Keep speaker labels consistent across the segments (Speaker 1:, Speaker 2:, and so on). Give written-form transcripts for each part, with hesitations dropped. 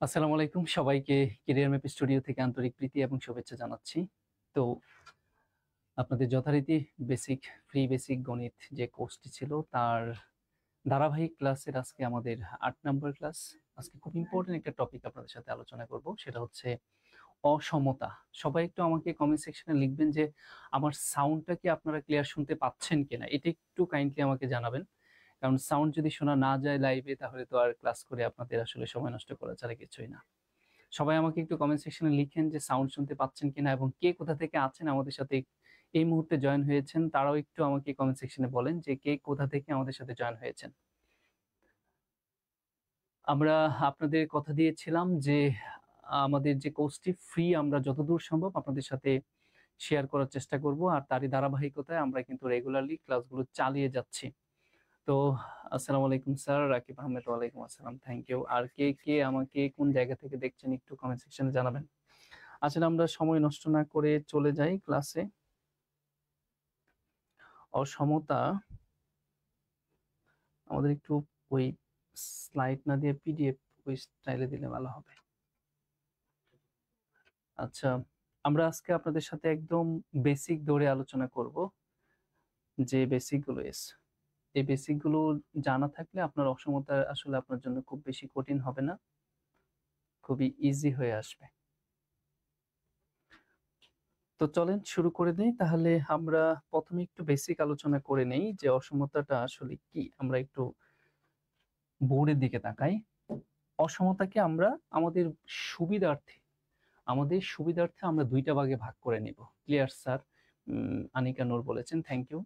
Speaker 1: আসসালামু আলাইকুম সবাইকে। ক্যারিয়ার ম্যাপ স্টুডিও থেকে আন্তরিক প্রীতি এবং শুভেচ্ছা জানাচ্ছি। তো আপনাদের যথারীতি বেসিক গণিত যে কোর্সটি ছিল তার ধারাবাহিক ক্লাসের আজকে আমাদের ৮ নম্বর ক্লাস। আজকে খুব ইম্পর্টেন্ট একটা টপিক আপনাদের সাথে আলোচনা করব, সেটা হচ্ছে অসমতা। সবাই একটু আমাকে কমেন্ট সেকশনে লিখবেন যে আমার সাউন্ডটা কি আপনারা ক্লিয়ার শুনতে পাচ্ছেন কিনা, এটা একটু কাইন্ডলি আমাকে জানাবেন। কারণ সাউন্ড যদি শোনা না যায় লাইভে, তাহলে তো আর ক্লাস করে আপনাদের আসলে সময় নষ্ট করা ছাড়া কিছুই না। সবাই আমাকে একটু কমেন্ট সেকশনে লিখেন যে সাউন্ড শুনতে পাচ্ছেন কিনা, এবং কে কোথা থেকে আছেন আমাদের সাথে এই মুহূর্তে জয়েন হয়েছেন তারাও একটু আমাকে কমেন্ট সেকশনে বলেন যে কে কোথা থেকে আমাদের সাথে জয়েন হয়েছেন। আমরা আপনাদের কথা দিয়েছিলাম যে আমাদের যে কোর্সটি ফ্রি, আমরা যতদূর সম্ভব আপনাদের সাথে শেয়ার করার চেষ্টা করব, আর তারই ধারাবাহিকতায় আমরা কিন্তু রেগুলারলি ক্লাসগুলো চালিয়ে যাচ্ছি। তো আসসালামু আলাইকুম স্যার, রাকিব আহমেদ। ওয়ালাইকুম আসসালাম, থ্যাংক ইউ। আর কে কে আমাকে কোন জায়গা থেকে দেখছেন একটু কমেন্ট সেকশনে জানাবেন। আসলে আমরা সময় নষ্ট না করে চলে যাই ক্লাসে। অসমতা আমাদের একটু ওই স্লাইড না দিয়ে পিডিএফ ওই স্টাইলে দিলে ভালো হবে। আচ্ছা, আমরা আজকে আপনাদের সাথে একদম বেসিক ধরে আলোচনা করব। যে বেসিকগুলো এই বেসিকগুলো জানা থাকলে আপনার অসমতা আসলে আপনার জন্য খুব বেশি কঠিন হবে না, খুবই ইজি হয়ে আসবে। তো চলেন শুরু করে দিই। তাহলে আমরা প্রথমে একটু বেসিক আলোচনা করে নেই যে অসমতাটা আসলে কি। আমরা একটু বোর্ডের দিকে তাকাই। অসমতাকে আমরা সুবিধার্থে আমাদের সুবিধার্থে আমরা দুইটা ভাগে ভাগ করে নিব। Clear sir? আনিকা নূর বলেছেন, থ্যাংক ইউ।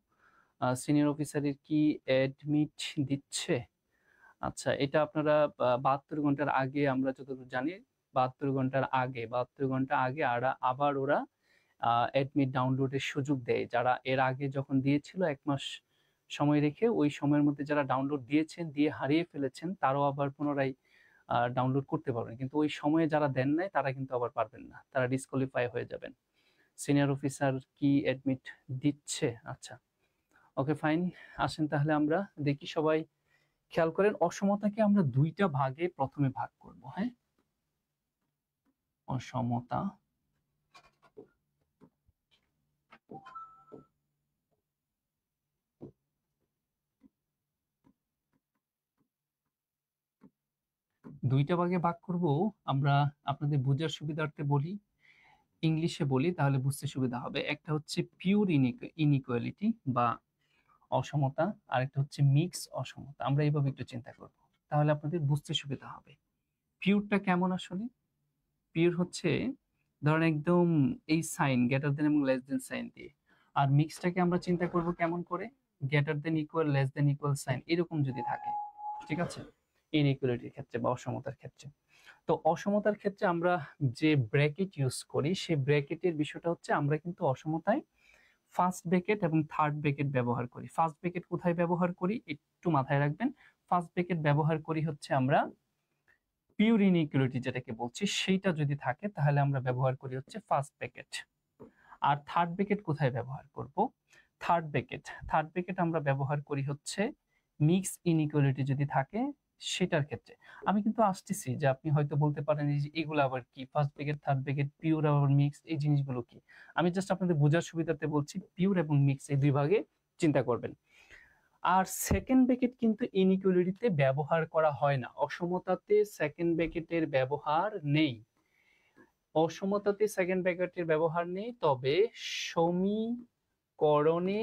Speaker 1: সিনিয়র অফিসারের কি অ্যাডমিট দিচ্ছে? আচ্ছা, এটা আপনারা 72 ঘন্টার আগে, আমরা যতদূর জানি 72 ঘন্টা আগে আবার ওরা অ্যাডমিট ডাউনলোডের সুযোগ দেয়। যারা এর আগে যখন দিয়েছিল 1 মাস সময় রেখে, ওই সময়ের মধ্যে যারা ডাউনলোড দিয়েছেন, দিয়ে হারিয়ে ফেলেছেন, তারাও আবার পুনরায় ডাউনলোড করতে পারবেন। কিন্তু ওই সময়ে যারা দেন নাই তারা কিন্তু আবার পারবেন না, তারা ডিসকোয়ালিফাই হয়ে যাবেন। সিনিয়র অফিসার কি অ্যাডমিট দিচ্ছে? আচ্ছা, ওকে ফাইন। আসেন তাহলে আমরা দেখি। সবাই খেয়াল করেন, অসমতাকে আমরা দুইটা ভাগে প্রথমে ভাগ করব। হ্যাঁ, অসমতা দুইটা ভাগে ভাগ করব। আমরা আপনাদের বোঝার সুবিধার্থে বলি, ইংলিশে বলি, তাহলে বুঝতে সুবিধা হবে। একটা হচ্ছে পিওর ইনইকুয়ালিটি বা অসমতা, আর একটা হচ্ছে মিক্স অসমতা। আমরা এইভাবে একটু চিন্তা করব, তাহলে আপনাদের বুঝতে সুবিধা হবে। পিওরটা কেমন আসলে? পিওর হচ্ছে ধরেন একদম এই সাইন গ্রেটার দেন এবং লেস দেন সাইন দিয়ে। আর মিক্সটাকে আমরা চিন্তা করব কেমন করে? Greater than equal, less than equal sign এরকম যদি থাকে, ঠিক আছে, ইনইকুয়ালিটির ক্ষেত্রে বা অসমতার ক্ষেত্রে। তো অসমতার ক্ষেত্রে আমরা যে ব্র্যাকেট ইউজ করি, সেই ব্র্যাকেটের বিষয়টা হচ্ছে আমরা কিন্তু অসমতায় ফার্স্ট ব্র্যাকেট এবং থার্ড ব্র্যাকেট ব্যবহার করি। ফার্স্ট ব্র্যাকেট কোথায় ব্যবহার করি একটু মাথায় রাখবেন। ফার্স্ট ব্র্যাকেট ব্যবহার করি হচ্ছে আমরা পিওর ইনইকুয়ালিটি যেটাকে বলছি, সেইটা যদি থাকে তাহলে আমরা ব্যবহার করি হচ্ছে ফার্স্ট ব্র্যাকেট। আর থার্ড ব্র্যাকেট কোথায় ব্যবহার করব? থার্ড ব্র্যাকেট আমরা ব্যবহার করি হচ্ছে মিক্স ইনইকুয়ালিটি যদি থাকে সেটার ক্ষেত্রে। আমি কিন্তু আসতেছি যে আপনি হয়তো বলতে পারেন যে এগুলো আবার কি, first bracket, third bracket, pure আবার মিক্স, এই জিনিসগুলো কি। আমি জাস্ট আপনাদের বোঝার সুবিধাতে বলছি, পিওর এবং মিক্স এই দুই ভাগে চিন্তা করবেন। আর সেকেন্ড ব্র্যাকেট কিন্তু ইনইকুয়ালিটিতে ব্যবহার করা হয় না। অসমতাতে সেকেন্ড ব্র্যাকেটের ব্যবহার নেই। সেকেন্ড ব্র্যাকেটের ব্যবহার নেই, তবে সমীকরণে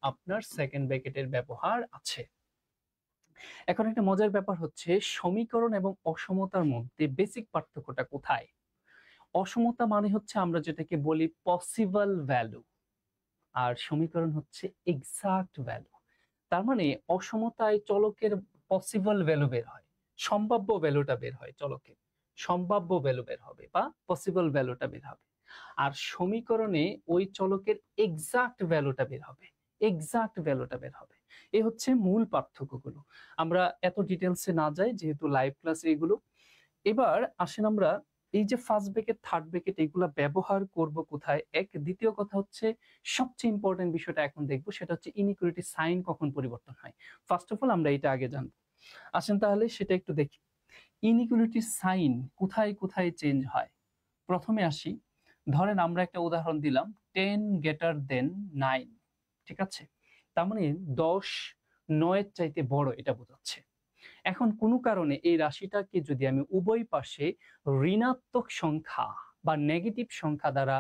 Speaker 1: আপনার সেকেন্ড ব্র্যাকেটের ব্যবহার আছে। এখন একটা মজার ব্যাপার হচ্ছে, সমীকরণ এবং অসমতার মধ্যে বেসিক পার্থক্যটা কোথায়? অসমতা মানে হচ্ছে আমরা যেটাকে বলি পসিবল ভ্যালু, আর সমীকরণ হচ্ছে এক্সাক্ট ভ্যালু। তার মানে অসমতায় চলকের পসিবল ভ্যালু বের হয়, সম্ভাব্য ভ্যালুটা বের হয়, চলকের সম্ভাব্য ভ্যালু বের হবে বা পসিবল ভ্যালুটা বের হবে। আর সমীকরণে ওই চলকের এক্সাক্ট ভ্যালুটা বের হবে, এই হচ্ছে মূল পার্থক্যগুলো। আমরা এত ডিটেলসে না যাই যেহেতু লাইভ ক্লাস এগুলো। এবার আসেন আমরা এই যে ফার্স্ট ব্র্যাকেট, থার্ড ব্র্যাকেট, এগুলা ব্যবহার করব কোথায়। দ্বিতীয় কথা হচ্ছে, সবচেয়ে ইম্পর্টেন্ট বিষয়টা এখন দেখবো, সেটা হচ্ছে ইনইকুয়ালিটি সাইন কখন পরিবর্তন হয়। ফার্স্ট অফ অল আমরা এটা আগে জানবো। আসেন তাহলে সেটা একটু দেখি। ইনইকুয়ালিটির সাইন কোথায় কোথায় চেঞ্জ হয়। প্রথমে আসি, ধরেন আমরা একটা উদাহরণ দিলাম 10 গ্রেটার দেন 9, ঠিক আছে? তার মানে 10 9-এর চাইতে বড়, এটা বোঝাচ্ছে। এখন কোনো কারণে এই রাশিটাকে যদি আমি উভয় পাশে ঋণাত্মক সংখ্যা বা নেগেটিভ সংখ্যা দ্বারা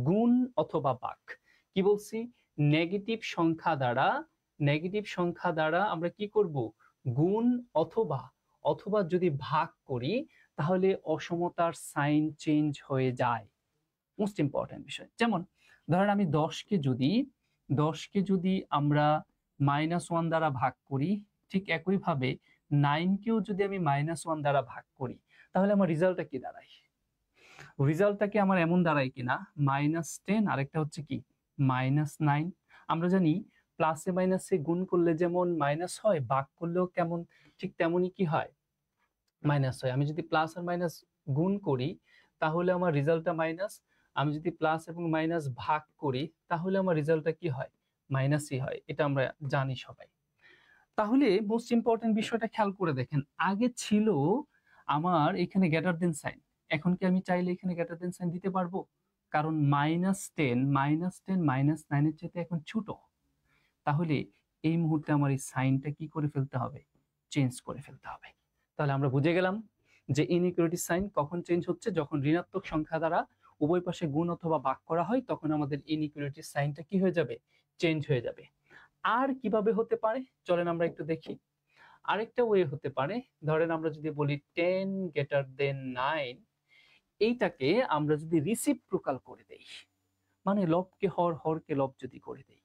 Speaker 1: গুণ অথবা ভাগ, কি বলছি, নেগেটিভ সংখ্যা দ্বারা আমরা কি করব, গুণ অথবা অথবা যদি ভাগ করি, তাহলে অসমতার সাইন চেঞ্জ হয়ে যায়। মোস্ট ইম্পর্টেন্ট বিষয়। যেমন ধরেন আমি 10কে যদি আমরা -1 দ্বারা ভাগ করি, ঠিক একইভাবে 9কেও যদি আমি -1 দ্বারা ভাগ করি, তাহলে আমার রেজাল্টটা কি দাঁড়ায়? রেজাল্টটা কি আমার এমন দাঁড়ায় কিনা, -10 আরেকটা হচ্ছে কি -9। আমরা জানি প্লাসে মাইনাসে গুণ করলে যেমন মাইনাস হয়, ভাগ করলেও কেমন ঠিক তেমনই কি হয়, মাইনাস হয়। আমি যদি প্লাস আর মাইনাস গুণ করি, তাহলে আমার রেজাল্টটা মাইনাস। আমি যদি প্লাস এবং মাইনাস ভাগ করি, তাহলে আমার রেজাল্টটা কি হয়, মাইনাসই হয়। এটা আমরা জানি সবাই। তাহলে মোস্ট ইম্পর্টেন্ট বিষয়টা খেয়াল করে দেখেন, আগে ছিল আমার এখানে গ্রেটার দেন সাইন, এখন কি আমি চাইলে এখানে গ্রেটার দেন সাইন দিতে পারবো? কারণ -10 -9-এর চাইতে এখন ছোট। তাহলে এই মুহূর্তে আমার এই সাইনটা কি করে ফেলতে হবে, চেঞ্জ করে ফেলতে হবে। তাহলে আমরা বুঝে গেলাম যে ইনইকুয়ালিটি সাইন কখন চেঞ্জ হচ্ছে, যখন ঋণাত্মক সংখ্যা দ্বারা উভয় পাশে গুণ অথবা ভাগ করা হয়, তখন আমাদের ইনইকুয়ালিটি সাইনটা কি হয়ে যাবে, চেঞ্জ হয়ে যাবে। আর কিভাবে হতে পারে চলেন আমরা একটু দেখি। আরেকটা ওয়ে হতে পারে, ধরেন আমরা যদি বলি 10 গ্রেটার দেন 9, এইটাকে আমরা যদি রিসিপ্রোকাল করে দেই, মানে লবকে হর, হরকে লব যদি করে দেই,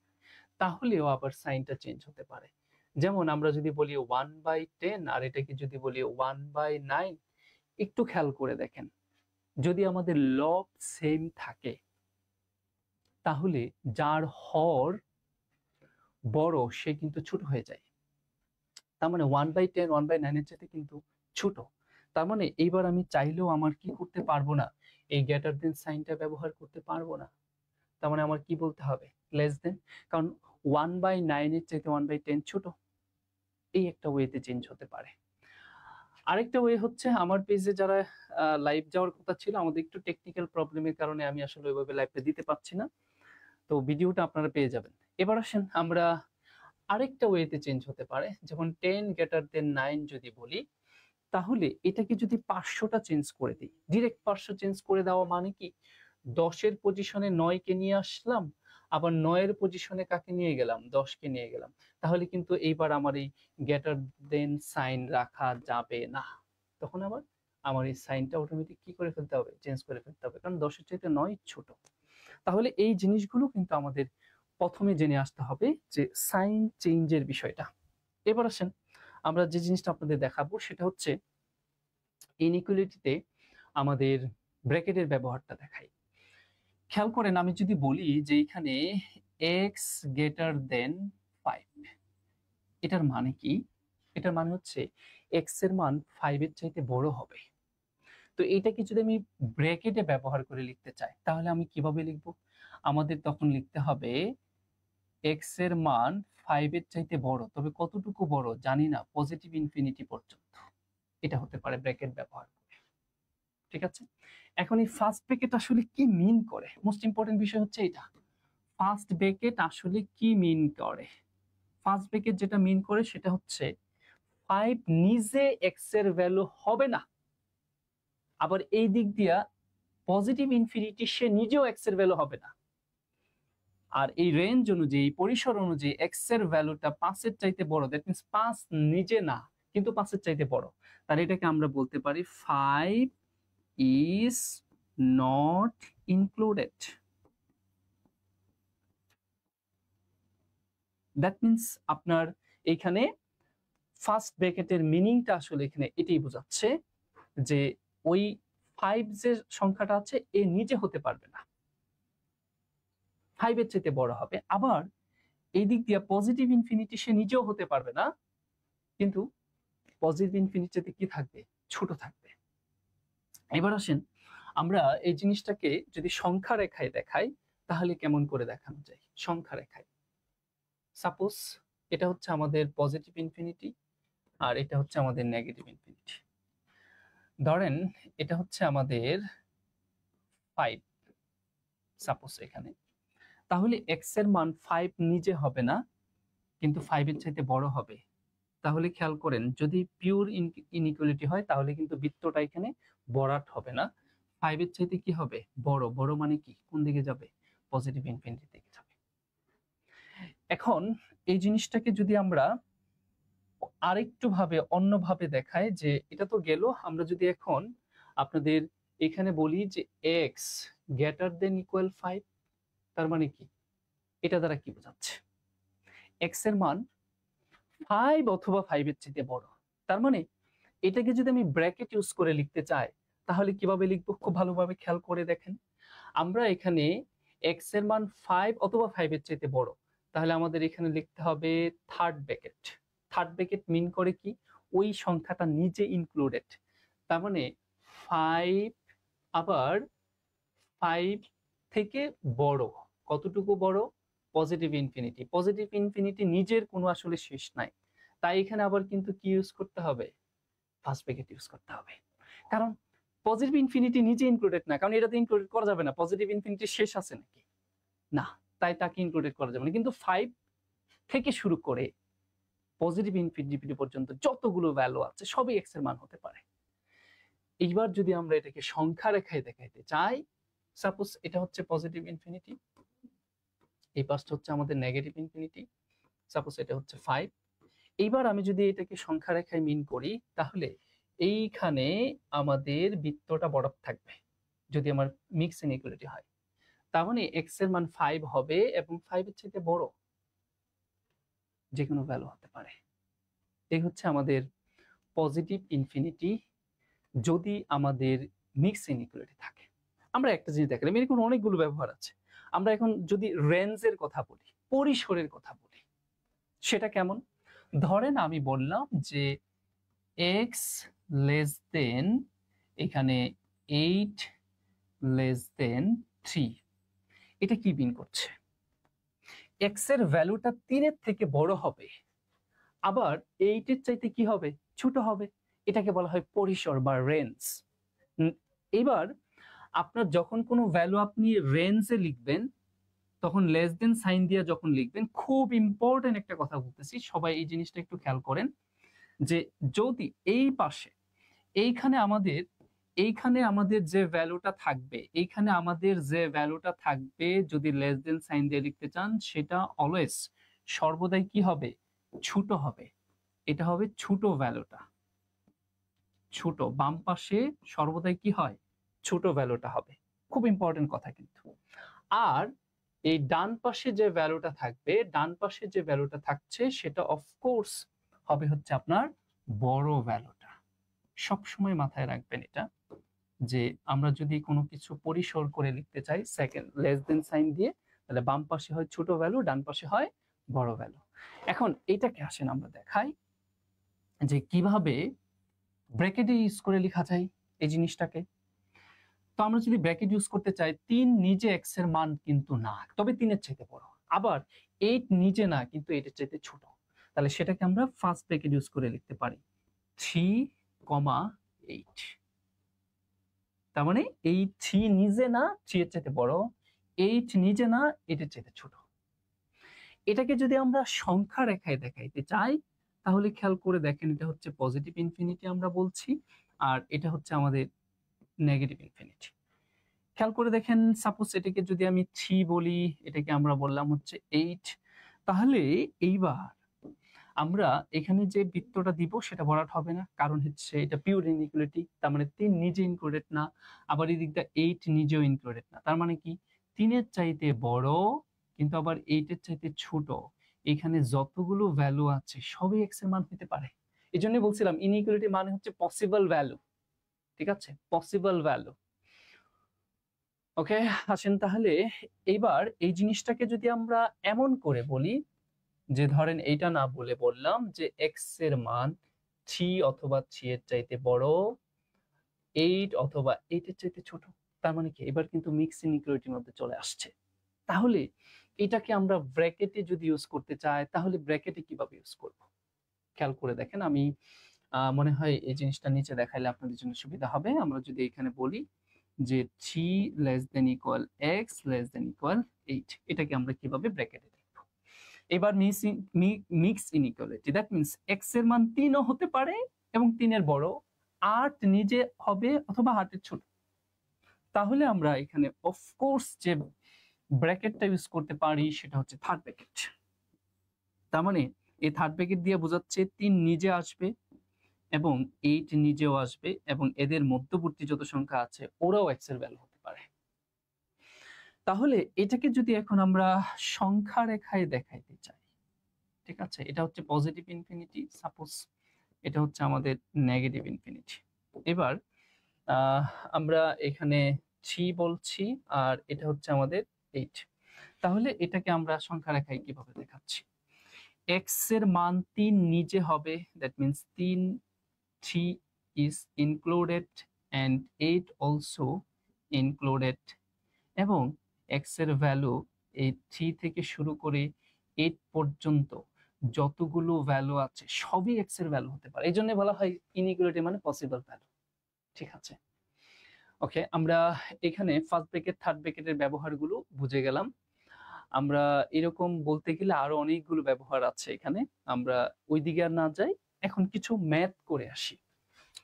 Speaker 1: তাহলেও আবার সাইনটা চেঞ্জ হতে পারে। যেমন আমরা যদি বলি 1/10 আর এটাকে যদি বলি 1/9, একটু খেয়াল করে দেখেন, যদি আমাদের লব সেম থাকে, তাহলে যার হর বড় সে কিন্তু ছোট হয়ে যায়। তার মানে 1/10 1/9-এর চাইতে কিন্তু ছোট। তার মানে এইবার আমি চাইলেও আমার কি করতে পারবো না, এই গ্রেটার দেন সাইনটা ব্যবহার করতে পারবো না। তার মানে আমার কি বলতে হবে, লেস দেন, কারণ 1/9-এর চাইতে 1/10 ছোট। এই একটা ওয়েতে চেঞ্জ হতে পারে। আরেকটা ওয়ে হচ্ছে, আমার পেজে যারা লাইভ যাওয়ার কথা ছিল, আমাদের একটু টেকনিক্যাল প্রবলেমের কারণে আমি আসলে ওইভাবে লাইভটা দিতে পারছি না, তো ভিডিওটা আপনারা পেয়ে যাবেন। এবার আসেন আমরা আরেকটা ওয়েতে চেঞ্জ হতে পারে, যেমন 10 গ্রেটার দেন 9 যদি বলি, তাহলে এটাকে যদি 500টা চেঞ্জ করে দিই, ডিরেক্ট 500 চেঞ্জ করে দেওয়া মানে কি, 10-এর পজিশনে 9কে নিয়ে আসলাম, আবার 9-এর পজিশনে কাকে নিয়ে গেলাম, 10কে নিয়ে গেলাম। তাহলে কিন্তু এইবার আমার এই গ্রেটার দেন সাইন রাখা যাবে না। তখন আবার আমার এই সাইনটা অটোমেটিক কি করে ফেলতে হবে, চেঞ্জ করে ফেলতে হবে, কারণ 10-এর চাইতে 9 ছোট। তাহলে এই জিনিসগুলো কিন্তু আমাদের প্রথমে জেনে আসতে হবে, যে সাইন চেঞ্জের বিষয়টা। এবার আসেন আমরা যে জিনিসটা আপনাদের দেখাবো, সেটা হচ্ছে ইনইকুয়ালিটিতে আমাদের ব্র্যাকেটের ব্যবহারটা দেখাই। খেয়াল করেন, আমি যদি বলি যে এখানে x গ্রেটার দেন 5, এটার মানে কি, এটার মানে হচ্ছে x এর মান 5 এর চাইতে বড় হবে। তো এটাকে যদি আমি ব্র্যাকেটে ব্যবহার করে লিখতে চাই, তাহলে আমি কিভাবে লিখব, আমাদের তখন লিখতে হবে x এর মান 5 এর চাইতে বড়, তবে কতটুকু বড় জানি না, পজিটিভ ইনফিনিটি পর্যন্ত। এটা হতে পারে ব্র্যাকেট ব্যবহার করে, ঠিক আছে? এখন এই ফার্স্ট ব্র্যাকেট আসলে কি মিন করে, মোস্ট ইম্পর্টেন্ট বিষয় হচ্ছে এটা, ফার্স্ট ব্র্যাকেট আসলে কি মিন করে। ফার্স্ট ব্র্যাকেট যেটা মিন করে সেটা হচ্ছে 5 নিজে x এর ভ্যালু হবে না, আবার এই দিক দিয়া পজিটিভ ইনফিনিটি সে নিজেও x এর ভ্যালু হবে না। আর এই রেঞ্জ অনুযায়ী, পরিসর অনুযায়ী x এর ভ্যালুটা 5 এর চাইতে বড়, দ্যাট মিন্স 5 নিজে না কিন্তু 5 এর চাইতে বড়, তাহলে এটাকে আমরা বলতে পারি 5 is not included. That means আপনার এইখানে ফার্স্ট ব্র্যাকেটের মিনিংটা আসলে এখানে এটাই বোঝাচ্ছে, যে ওই 5 যে সংখ্যাটা আছে এ নিজে হতে পারবে না, 5 এর চাইতে বড় হবে। আবার এই দিক দিয়ে পজিটিভ ইনফিনিটি সে নিজেও হতে পারবে না, কিন্তু পজিটিভ ইনফিনিটিতে কি থাকবে, ছোট থাকবে। এবার আসেন আমরা এই জিনিসটাকে যদি সংখ্যা রেখায় দেখাই, তাহলে কেমন করে দেখানো যায় সংখ্যা রেখায়। সাপোজ এটা হচ্ছে আমাদের পজিটিভ ইনফিনিটি আর এটা হচ্ছে আমাদের নেগেটিভ ইনফিনিটি। ধরেন এটা হচ্ছে আমাদের 5 সাপোজ এখানে, তাহলে এক্স এর মান 5 নিজে হবে না, কিন্তু 5 এর চাইতে বড় হবে। তাহলে খেয়াল করেন যদি পিওর ইনইকুয়ালিটি হয় তাহলে কিন্তু বৃত্তটা এখানে ভরাট হবে না, 5 এর চাইতে কি হবে, বড়। বড় মানে কি, কোন দিকে যাবে, পজিটিভ ইনফিনিটির দিকে যাবে। এখন এই জিনিসটাকে যদি আমরা আরেকটু ভাবে অন্যভাবে দেখাই, যে এটা তো গেল, আমরা যদি এখন আপনাদের এখানে বলি যে এক্স গ্রেটার দেন ইকুয়াল 5, তার মানে কি, এটা দ্বারা কি বোঝাচ্ছে, এক্স এর মান 5 অথবা 5 এর চেয়ে বড়। তার মানে এটাকে যদি আমি ব্র্যাকেট ইউজ করে লিখতে চাই তাহলে কিভাবে লিখবো, খুব ভালোভাবে খেয়াল করে দেখেন। আমরা এখানে এক্স এর মান 5 অথবা 5 এর চেয়ে বড়, তাহলে আমাদের এখানে লিখতে হবে থার্ড ব্র্যাকেট। থার্ড ব্র্যাকেট মিন করে কি, ওই সংখ্যাটা নিজে ইনক্লুডেড। তার মানে 5 আবার 5 থেকে বড়, কতটুকু বড়, পজিটিভ ইনফিনিটি। পজিটিভ ইনফিনিটি নিজের কোনো আসলে শেষ নাই, তাই এখানে আবার কিন্তু কি ইউজ করতে হবে, ফার্স্ট ব্র্যাকেট ইউজ করতে হবে। কারণ পজিটিভ ইনফিনিটি নিজে ইনক্লুডেড না, কারণ এটাতে ইনক্লুডেড করা যাবে না, পজিটিভ ইনফিনিটি শেষ আছে নাকি, না, তাই তাকে ইনক্লুডেড করা যাবে না। কিন্তু 5 থেকে শুরু করে পজিটিভ ইনফিনিটি পর্যন্ত যতগুলো ভ্যালু আছে সবই এক্স এর মান হতে পারে। এইবার যদি আমরা এটাকে সংখ্যা রেখায় দেখাইতে চাই, সাপোজ এটা হচ্ছে পজিটিভ ইনফিনিটি, এই পাশটা হচ্ছে আমাদের নেগেটিভ ইনফিনিটি, সাপোজ এটা হচ্ছে 5। এইবার আমি যদি এটাকে সংখ্যা রেখায় মিন করি তাহলে এইখানে আমাদের বৃত্তটা বরফ থাকবে যদি আমার মিক্স ইনইকুয়ালিটি হয়। তার মানে এক্স এর মান 5 হবে এবং 5 এর চাইতে বড়, যে কোনো ভ্যালু হতে পারে। এই হচ্ছে আমাদের পজিটিভ ইনফিনিটি যদি আমাদের মিক্স ইনইকুয়ালিটি থাকে। আমরা একটা জিনিস দেখলাম, এরকম অনেকগুলো ব্যবহার আছে। আমরা এখন যদি রেঞ্জের কথা বলি, পরিসরের কথা বলি, সেটা কেমন, ধরেন আমি বললাম যে এক্স লেস দেন এখানে 8 লেস দেন 3, এটা কি মিন করছে, এক্স এর ভ্যালুটা 3 এর থেকে বড় হবে, আবার 8 এর চাইতে কি হবে, ছোট হবে। এটাকে বলা হয় পরিসর বা রেঞ্জ। এবার আপনার যখন কোনো ভ্যালু আপনি রেঞ্জে লিখবেন তখন লেস দেন সাইন দিয়ে যখন লিখবেন, খুব ইম্পর্টেন্ট একটা কথা বলতেছি, সবাই এই জিনিসটা একটু খেয়াল করেন, যে যদি এই পাশে এইখানে আমাদের যে ভ্যালুটা থাকবে, এইখানে আমাদের যে ভ্যালুটা থাকবে যদি লেস দেন সাইন দিয়ে লিখতে চান, সেটা অলওয়েজ সর্বদাই কি হবে, ছোট হবে। এটা হবে ছোট ভ্যালুটা, ছোট, বাম পাশে সর্বদাই কি হয়, ছোট ভ্যালুটা হবে। খুব ইম্পর্টেন্ট কথা কিন্তু। আর এই ডান পাশে যে ভ্যালুটা থাকবে, ডান পাশে যে ভ্যালুটা থাকছে সেটা অফকোর্স হবে হচ্ছে আপনার বড় ভ্যালুটা। সবসময় মাথায় রাখবেন এটা, যে আমরা যদি কোনো কিছু পরিসর করে লিখতে চাই সেকেন্ড লেস দেন সাইন দিয়ে, তাহলে বাম পাশে হয় ছোট ভ্যালু, ডান পাশে হয় বড় ভ্যালু। এখন এইটাকে আসেন আমরা দেখাই যে কিভাবে ব্র্যাকেটে ইউজ করে লেখা যায় এই জিনিসটাকে। তো আমরা যদি ব্র্যাকেট ইউজ করতে চাই, 3 নিজে এক্স এর মান কিন্তু না, তবে 3 এর চাইতে বড়, আবার 8 নিজে না কিন্তু 8 এর চাইতে ছোট, তাহলে সেটাকে আমরা ফার্স্ট ব্র্যাকেট ইউজ করে লিখতে পারি 3,8। তার মানে এই 3 নিজে না 3 এর চাইতে বড়, 8 নিজে না 8 এর চাইতে ছোট। এটাকে যদি আমরা সংখ্যা রেখায় দেখাইতে চাই তাহলে খেয়াল করে দেখেন, এটা হচ্ছে পজিটিভ ইনফিনিটি আমরা বলছি, আর এটা হচ্ছে আমাদের নেগেটিভ ইনফিনিটি। খেয়াল করে দেখেন, সাপোজ এটাকে যদি আমি 3 বলি, এটাকে আমরা বললাম হচ্ছে 8, তাহলে এইবার আমরা এখানে যে বৃত্তটা দিব সেটা ভরাট হবে না, কারণ হচ্ছে এটা পিওর ইনইকুয়ালিটি। তার মানে 3 নিজে ইনক্লুডেড না, আবার এই দিকটা 8 নিজেও ইনক্লুডেড না। তার মানে কি, 3 এর চাইতে বড় কিন্তু আবার 8 এর চাইতে ছোট। এখানে যতগুলো ভ্যালু আছে সবই এক্স এর মান হতে পারে। এই জন্য বলছিলাম ইনইকুয়ালিটি মানে হচ্ছে পসিবল ভ্যালু, ঠিক আছে, পসিবল ভ্যালু। ওকে, আসেন তাহলে এইবার এই জিনিসটাকে যদি আমরা এমন করে বলি, যে ধরেন এইটা না বলে বললাম যে এক্স এর মান 3 অথবা 3 এর চাইতে বড়, 8 অথবা 8 এর চাইতে ছোট। তার মানে কি, এবার কিন্তু মিক্স ইনইকুয়ালিটির মধ্যে চলে আসছে। তাহলে এটাকে আমরা ব্র্যাকেটে যদি ইউজ করতে চাই তাহলে ব্র্যাকেটে কিভাবে ইউজ করব, খেয়াল করে দেখেন। আমি মনে হয় এই জিনিসটা নিচে দেখাইলে আপনাদের জন্য সুবিধা হবে। আমরা যদি এখানে বলি যে 3 less than equal x less than equal 8, এটাকে আমরা কিভাবে ব্র্যাকেটে লিখব? এবার mix inequality, that means x এর মান 3 ও হতে পারে এবং 3 এর বড়, 8 নিজে হবে অথবা 8 এর ছোট। তাহলে আমরা এখানে অফকোর্স যে ব্র্যাকেটটা ইউজ করতে পারি সেটা হচ্ছে থার্ড ব্র্যাকেট। তার মানে এই থার্ড ব্র্যাকেট দিয়ে বোঝাচ্ছে 3 নিজে আসবে এবং 8 নিজেও আসবে এবং এদের মধ্যবর্তী যত সংখ্যা আছে ওরাও এক্স এর ভ্যালু হতে পারে। তাহলে এটাকে যদি এখন আমরা সংখ্যা রেখায় দেখাইতে চাই, ঠিক আছে, এটা হচ্ছে পজিটিভ ইনফিনিটি, সাপোজ এটা হচ্ছে আমাদের নেগেটিভ ইনফিনিটি। এবার আমরা এখানে 3 বলছি আর এটা হচ্ছে আমাদের 8। তাহলে এটাকে আমরা সংখ্যা রেখায় কিভাবে দেখাচ্ছি? এক্স এর মান 3 নিজে হবে, that means 3 is included and 8 also included, এবং x এর ভ্যালু এই 3 থেকে শুরু করে 8 পর্যন্ত যতগুলো ভ্যালু আছে সবই x এর ভ্যালু হতে পারে। এই জন্য বলা হয় ইনইকুয়ালিটি মানে পসিবল ভ্যালু। ঠিক আছে, ওকে, আমরা এখানে ফার্স্ট ব্র্যাকেট থার্ড ব্র্যাকেটের ব্যবহারগুলো বুঝে গেলাম। আমরা এরকম বলতে গেলে আরো অনেকগুলো ব্যবহার আছে এখানে, আমরা ওই দিকে আর না যাই, এখন কিছু ম্যাথ করে আসি।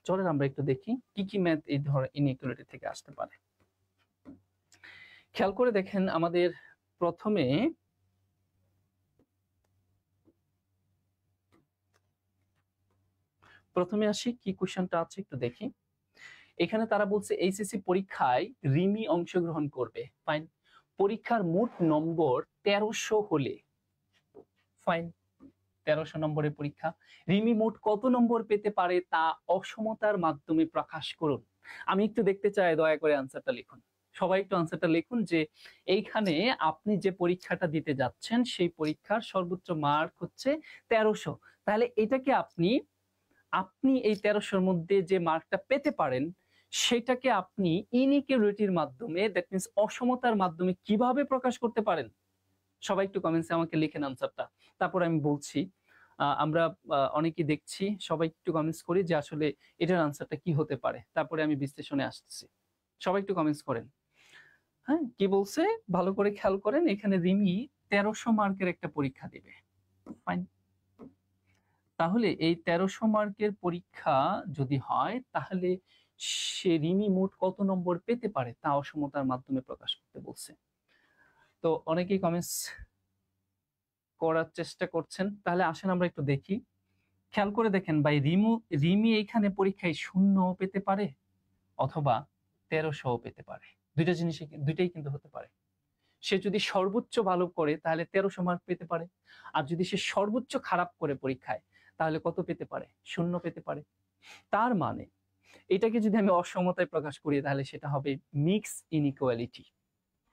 Speaker 1: চলেন আমরা একটু দেখি কি কি ম্যাথ এই ধরনের ইনইকুয়ালিটি থেকে আসতে পারে। খেয়াল করে দেখেন, আমাদের প্রথমে আসি কি কোশ্চেনটা আছে একটু দেখি। এখানে তারা বলছে এইচএসসি পরীক্ষায় রিমি অংশগ্রহণ করবে, ফাইন। পরীক্ষার মোট নম্বর 1300 হলে, ফাইন, 1300 নম্বরের পরীক্ষা, রিমি মোট কত নম্বর পেতে পারে তা অসমতার মাধ্যমে প্রকাশ করুন। আমি একটু দেখতে চাই, দয়া করে আনসারটা লিখুন, সবাই একটু আনসারটা লিখুন যে এইখানে আপনি যে পরীক্ষাটা দিতে যাচ্ছেন সেই পরীক্ষার সর্বোচ্চ মার্ক হচ্ছে 1300, তাহলে এটাকে আপনি এই 1300-র মধ্যে যে মার্কটা পেতে পারেন সেটাকে আপনি ইনইকুয়ালিটির মাধ্যমে, দ্যাট মিন্স অসমতার মাধ্যমে কিভাবে প্রকাশ করতে পারেন? সবাই একটু কমেন্টসে আমাকে লিখেন আনসারটা, তারপর আমি বলছি। আমরা অনেকেই দেখছি, সবাই একটু কমেন্টস করি যে আসলে এটার আনসারটা কি হতে পারে, তারপরে আমি বিশ্লেষণে আসতেছি। সবাই একটু কমেন্টস করেন। হ্যাঁ, কি বলছে ভালো করে খেয়াল করেন। এখানে রিমি 1300 মার্কের একটা পরীক্ষা দিবে, ফাইন। তাহলে এই 1300 মার্কের পরীক্ষা যদি হয় তাহলে সে রিমি মোট কত নম্বর পেতে পারে তা অসমতার মাধ্যমে প্রকাশ করতে বলছে। তো অনেকেই কমেন্টস করার চেষ্টা করছেন, তাহলে আসেন আমরা একটু দেখি। খেয়াল করে দেখেন ভাই, রিমি এইখানে পরীক্ষায় 0 পেতে পারে অথবা 1300 পেতে পারে, দুইটাই কিন্তু হতে পারে। সে যদি সর্বোচ্চ ভালো করে তাহলে 1300 মার্ক পেতে পারে, আর যদি সে সর্বোচ্চ খারাপ করে পরীক্ষায় তাহলে কত পেতে পারে? 0 পেতে পারে। তার মানে এটাকে যদি আমি অসমতায় প্রকাশ করি তাহলে সেটা হবে মিক্স ইনইকুয়ালিটি।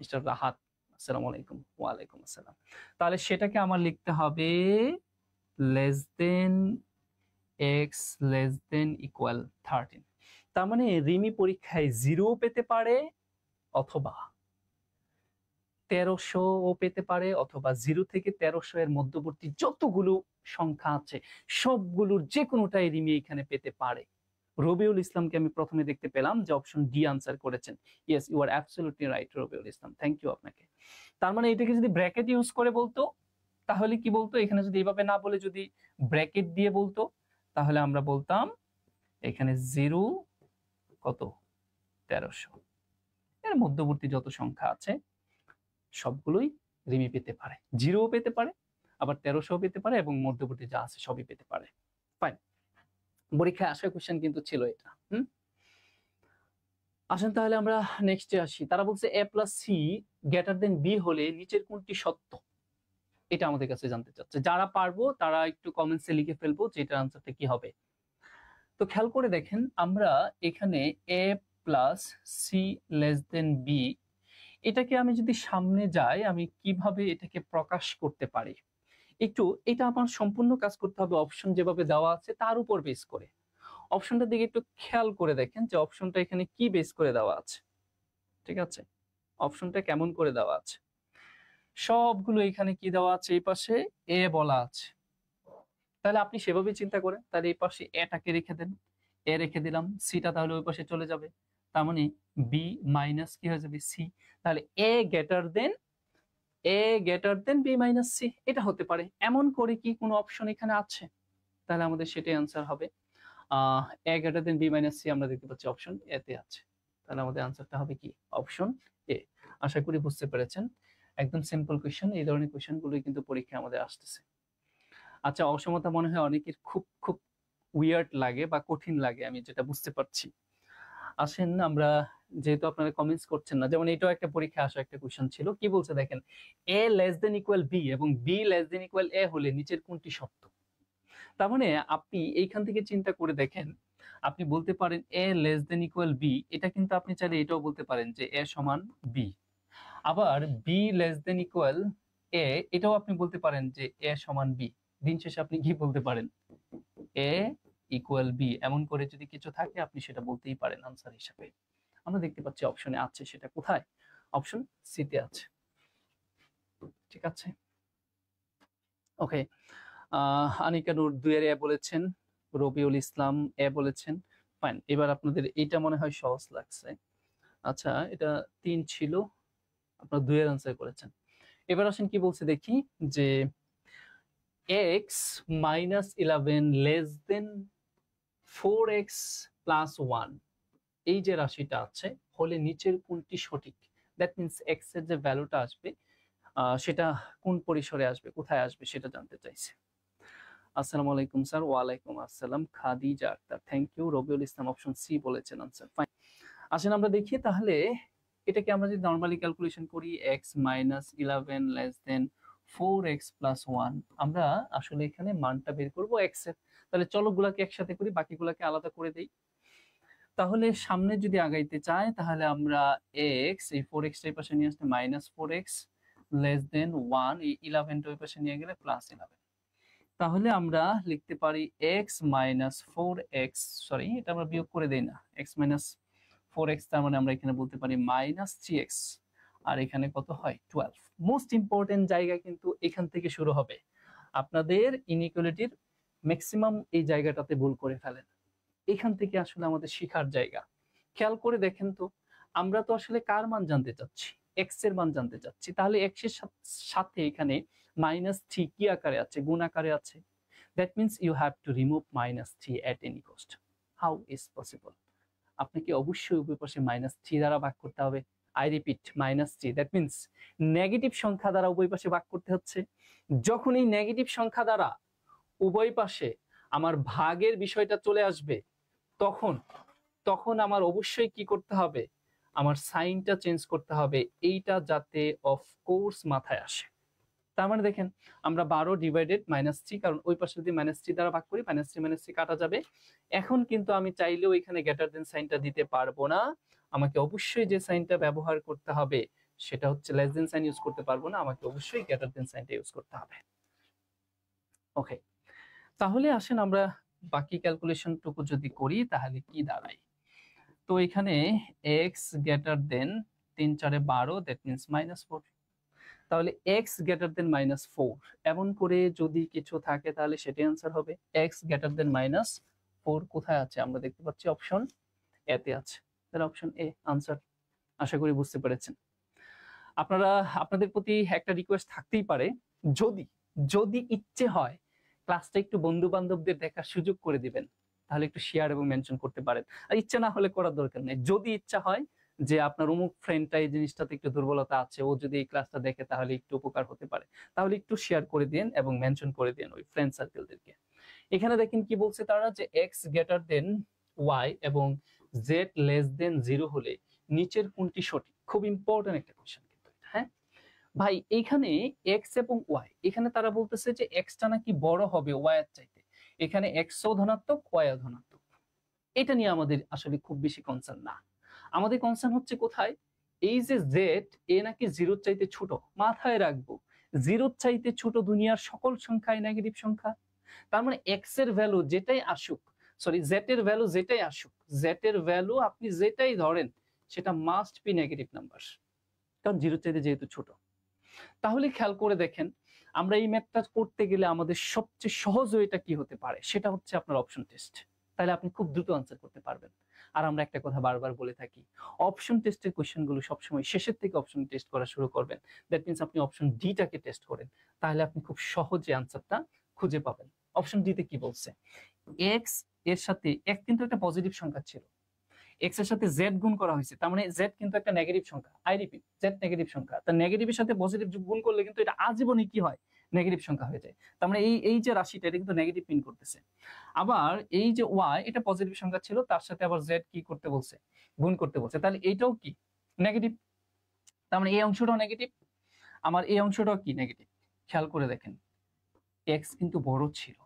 Speaker 1: মিস্টার রাহাত, আসসালামু আলাইকুম। ওয়ালাইকুম আসসালাম। তাহলে সেটাকে আমার লিখতে হবে লেস দেন এক্স লেস দেন ইকুয়াল 13। তার মানে রিমি পরীক্ষায় 0 পেতে পারে অথবা 1300 পেতে পারে, অথবা 0 থেকে 1300 এর মধ্যবর্তী যতগুলো সংখ্যা আছে সবগুলোর যে কোনোটাই রিমি এখানে পেতে পারে। রবিউল ইসলামকে আমি প্রথমে দেখতে পেলাম যে অপশন ডি আনসার করেছেন। Yes, you are absolutely right Rabiul Islam, thank you আপনাকে। তার মানে এটাকে যদি ব্র্যাকেট ইউজ করে বলতো তাহলে কি বলতো? এখানে যদি এভাবে না বলে যদি ব্র্যাকেট দিয়ে বলতো তাহলে আমরা বলতাম এখানে 0 কত 1300 এর মধ্যবর্তী যত সংখ্যা আছে সবগুলোই রিমি পেতে পারে, 0 পেতে পারে, আবার 1300 পেতে পারে, এবং মধ্যবর্তী যা আছে সবই পেতে পারে। ফাইন, পরীক্ষায় আসা কোশ্চেন কিন্তু ছিল এটা। আসেন তাহলে আমরা নেক্সটে আসি। তারা বলছে a plus C greater than B হলে নিচের কোনটি সত্য? এটা আমাদের কাছে জানতে চাচ্ছে। যারা পারবো তারা একটু কমেন্টসে লিখে ফেলবো যে এটার আনসারটা কি হবে। তো খেয়াল করে দেখেন, আমরা এখানে a plus C less than B, এটাকে আমি যদি সামনে যাই আমি কিভাবে এটাকে প্রকাশ করতে পারি? একটু এটা আমার সম্পূর্ণ কাজ করতে হবে অপশন যেভাবে দেওয়া আছে তার উপর বেস করে। অপশনটার দিকে একটু খেয়াল করে দেখেন যে অপশনটা এখানে কি বেস করে দেওয়া আছে। ঠিক আছে, অপশনটা কেমন করে দেওয়া আছে? সবগুলো এখানে কি দেওয়া আছে? এই পাশে এ বলা আছে, তাহলে আপনি সেভাবে চিন্তা করেন, তাহলে এই পাশে এটাকে রেখে দেন, এ রেখে দিলাম, সিটা তাহলে ওই পাশে চলে যাবে, তার মানে বি মাইনাস কি হয়ে যাবে সি। তাহলে A greater than B minus C, এটা হতে পারে। এমন করে কি কোনো অপশন এখানে আছে? তাহলে আমাদের সেটাই আনসার হবে। A greater than B minus C আমরা দেখতে পাচ্ছি অপশন এ তে আছে। তাহলে আমাদের আনসারটা হবে কি অপশন এ। আশা করি বুঝতে পেরেছেন। একদম সিম্পল কোয়েশ্চেন, এই ধরনের কোয়েশ্চেন গুলোই কিন্তু পরীক্ষায় আমাদের আসতেছে। আচ্ছা, অসমতা মনে হয় অনেকের খুব খুব উইয়ার্ড লাগে বা কঠিন লাগে, আমি যেটা বুঝতে পারছি। আসেন আমরা, যেহেতু আপনারা কমেন্টস করছেন না, যেমন এটাও একটা পরীক্ষা আসা একটা কোয়েশ্চেন ছিল, কি বলছে দেখেন, এ লেস দেন ইকুয়াল বি এবং বি লেস দেন ইকুয়াল এ হলে নিচের কোনটি সত্য? তার মানে আপনি এইখান থেকে চিন্তা করে দেখেন, আপনি বলতে পারেন এ লেস দেন ইকুয়াল বি, এটা কিন্তু আপনি চাইলে এটাও বলতে পারেন যে এ সমান বি। আবার বি লেস দেন ইকুয়াল এ, এটাও আপনি বলতে পারেন যে এ সমান বি। দিন শেষে আপনি কি বলতে পারেন, এ ইকুয়াল বি। এমন করে যদি কিছু থাকে আপনি সেটা বলতেই পারেন আনসার হিসাবে। আমরা দেখতে পাচ্ছি অপশনে আছে, সেটা কোথায়? অপশন সি তে আছে। ঠিক আছে, ওকে। আনিকা নূর 2 এর এ বলেছেন, রবিউল ইসলাম এ বলেছেন। ফাইন, এবার আপনাদের এইটা মনে হয় সহজ লাগছে। আচ্ছা, এটা 3 ছিল, আপনারা 2 এর আনসার করেছেন। এবার আসেন কি বলছে দেখি, যে x minus 11 less than 4x plus 1, এই যে রাশিটা আছে হলে নিচের কোনটি সঠিক? দ্যাট মিনস এক্স এর যে ভ্যালুটা আসবে সেটা কোন পরিসরে আসবে, কোথায় আসবে সেটা জানতে চাইছে। আসসালামু আলাইকুম স্যার। ওয়ালাইকুম আসসালাম Khadija Akhtar, thank you. Rabiul Islam option C বলেছেন আনসার। ফাইন, আসেন আমরা দেখি তাহলে এটাকে আমরা যদি নরমালি ক্যালকুলেশন করি, x minus 11 less than 4x plus 1, আমরা আসলে এখানে মানটা বের করব x এর। তাহলে চলকগুলোকে একসাথে করি, বাকিগুলোকে আলাদা করে দেই। তাহলে সামনে যদি আগাইতে চাই তাহলে আমরা x, এই 4x এর পাশে নিয়ে আসলে মাইনাস 4x লেস দেন 1, এই 11 টা ওই পাশে নিয়ে গেলে প্লাস 11। তাহলে আমরা লিখতে পারি x মাইনাস 4x, সরি এটা আমরা বিয়োগ করে দেই না, x মাইনাস 4x, তার মানে আমরা এখানে বলতে পারি মাইনাস 3x, আর এখানে কত হয় 12। মোস্ট ইম্পর্টেন্ট জায়গা কিন্তু এখান থেকে শুরু হবে। আপনাদের ইনইকুয়ালিটির ম্যাক্সিমাম এই জায়গাটাতে ভুল করে ফেলেন, এখান থেকে আসলে আমাদের শিখার জায়গা। খেয়াল করে দেখেন তো, আমরা তো আসলে কার মান জানতে চাচ্ছি, এক্স এর মান জানতে চাচ্ছি। তাহলে এক্স এর সাথে এখানে মাইনাস 3 কি আকারে আছে, গুণ আকারে আছে। That means you have to remove minus 3 at any cost. How is possible? আপনাকে অবশ্যই উভয় পাশে মাইনাস 3 দ্বারা ভাগ করতে হবে। I repeat, minus 3, that means negative সংখ্যা দ্বারা উভয় পাশে ভাগ করতে হচ্ছে। যখন এই নেগেটিভ সংখ্যা দ্বারা উভয় পাশে আমার ভাগের বিষয়টা চলে আসবে, তখন তখন আমার অবশ্যই কি করতে হবে, আমার সাইনটা চেঞ্জ করতে হবে, এইটা যাতে অফকোর্স মাথায় আসে। তার মানে দেখেন, আমরা 12 ডিভাইডেড মাইনাস 3, কারণ ওই পাশে যদি মাইনাস 3 দ্বারা ভাগ করি মাইনাস 3 কাটা যাবে। এখন কিন্তু আমি চাইলেও এখানে গ্রেটার দেন সাইনটা দিতে পারবো না, আমাকে অবশ্যই যে সাইনটা ব্যবহার করতে হবে সেটা হচ্ছে লেস দেন সাইন ইউজ করতে পারবো না, আমাকে অবশ্যই গ্রেটার দেন সাইনটা ইউজ করতে হবে। ওকে, তাহলে আসেন আমরা বাকি ক্যালকুলেশনটুকু যদি করি তাহলে কি দাঁড়ায়। তো এখানে x greater than 3 4 12, that means -4। তাহলে x গ্রেটার দেন -4 এমন করে যদি কিছু থাকে তাহলে সেটাই आंसर হবে। x গ্রেটার দেন -4 কোথায় আছে? আমরা দেখতে পাচ্ছি অপশন এ তে আছে। তাহলে অপশন এ आंसर। আশা করি বুঝতে পেরেছেন। আপনারা, আপনাদের প্রতি একটা রিকোয়েস্ট থাকতেই পারে, যদি যদি ইচ্ছে হয় ক্লাসটা একটু বন্ধু বান্ধবদের দেখার সুযোগ করে দিবেন, তাহলে একটু শেয়ার এবং মেনশন করতে পারেন। আর ইচ্ছা না হলে করার দরকার নেই। যদি ইচ্ছা হয় যে আপনার অমুক ফ্রেন্ডটা এই জিনিসটাতে একটু দুর্বলতা আছে, ও যদি এই ক্লাসটা দেখে তাহলে একটু উপকার হতে পারে, তাহলে একটু শেয়ার করে দিন এবং মেনশন করে দিন ওই ফ্রেন্ড সার্কেলদেরকে। এখানে দেখেন কি বলছে তারা, যে x গ্রেটার দেন y এবং z লেস দেন 0 হলে নিচের কোনটি সঠিক? খুব ইম্পর্টেন্ট একটা কোশ্চেন কিন্তু, হ্যাঁ ভাই। এইখানে x এবং y, এখানে তারা বলতেছে যে x টা নাকি বড় হবে y এর চাইতে। এখানে x ও ধনাত্মক y ও ধনাত্মক। এটা নিয়ে আমাদের আসলে খুব বেশি কনসার্ন না। আমাদের কনসার্ন হচ্ছে কোথায়, এই যে z, এ নাকি 0 চাইতে ছোট। মাথায় রাখবো, 0 চাইতে ছোট দুনিয়ার সকল সংখ্যাই নেগেটিভ সংখ্যা। তার মানে x এর ভ্যালু যেটাই আসুক, সরি z এর ভ্যালু যেটাই আসুক, z এর ভ্যালু আপনি যেটাই ধরেন সেটা মাস্ট বি নেগেটিভ নাম্বার, কারণ 0 চাইতে যেহেতু ছোট। তাহলে খেয়াল করে দেখেন, আমরা এই ম্যাথটা করতে গেলে আমাদের সবচেয়ে সহজ ওয়েটা কি হতে পারে, সেটা হচ্ছে আপনার অপশন টেস্ট। তাহলে আপনি খুব দ্রুত আনসার করতে পারবেন। আর আমরা একটা কথা বারবার বলে থাকি, অপশন টেস্টের কোয়েশ্চেনগুলো সবসময় শেষের থেকে অপশন টেস্ট করা শুরু করবেন। দ্যাট মিনস আপনি অপশন ডিটাকে টেস্ট করেন, তাহলে আপনি খুব সহজে আনসারটা খুঁজে পাবেন। অপশন ডিতে কি বলছে, এক্স এর সাথে এক কিন্তু একটা পজিটিভ সংখ্যা ছিল, এক্স এর সাথে জেড গুণ করা হয়েছে, তার মানে জেড কিন্তু একটা নেগেটিভ সংখ্যা। আই রিপিট, জেড নেগেটিভ সংখ্যা। তার নেগেটিভের সাথে পজিটিভ গুণ করলে কিন্তু এটা আজীবনই কি হয়, নেগেটিভ সংখ্যা হয়ে যায়। তার মানে এই যে রাশিটা এটা কিন্তু নেগেটিভ মিন করতেছে। আবার এই যে ওয়াই এটা পজিটিভ সংখ্যা ছিল, তার সাথে আবার জেড কি করতে বলছে, গুণ করতে বলছে, তাহলে এইটাও কি নেগেটিভ। তার মানে এই অংশটাও নেগেটিভ, আমার এই অংশটাও কি নেগেটিভ। খেয়াল করে দেখেন, এক্স কিন্তু বড় ছিল,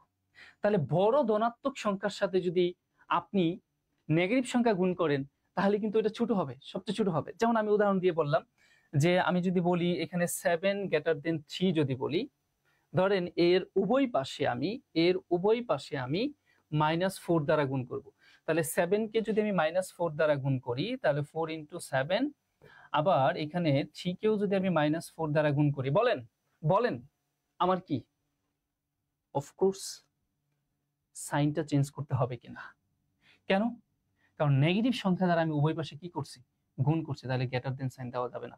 Speaker 1: তাহলে বড় ধনাত্মক সংখ্যার সাথে যদি আপনি নেগেটিভ সংখ্যা গুণ করেন তাহলে কিন্তু এটা ছোট হবে, সবচেয়ে ছোট হবে। যেমন আমি উদাহরণ দিয়ে বললাম যে আমি যদি বলি এখানে 7 > 3 যদি বলি, ধরেন এর উভয় পাশে আমি -4 দ্বারা গুণ করব, তাহলে 7 কে যদি আমি -4 দ্বারা গুণ করি তাহলে 4 × 7, আবার এখানে 3 কেও যদি আমি -4 দ্বারা গুণ করি, বলেন আমার কি অফকোর্স সাইনটা চেঞ্জ করতে হবে কিনা। কেন? কারণ নেগেটিভ সংখ্যা দ্বারা আমি উভয় পাশে কি করছি, গুণ করছি, তাহলে গ্রেটার দেন সাইন দেওয়া যাবে না।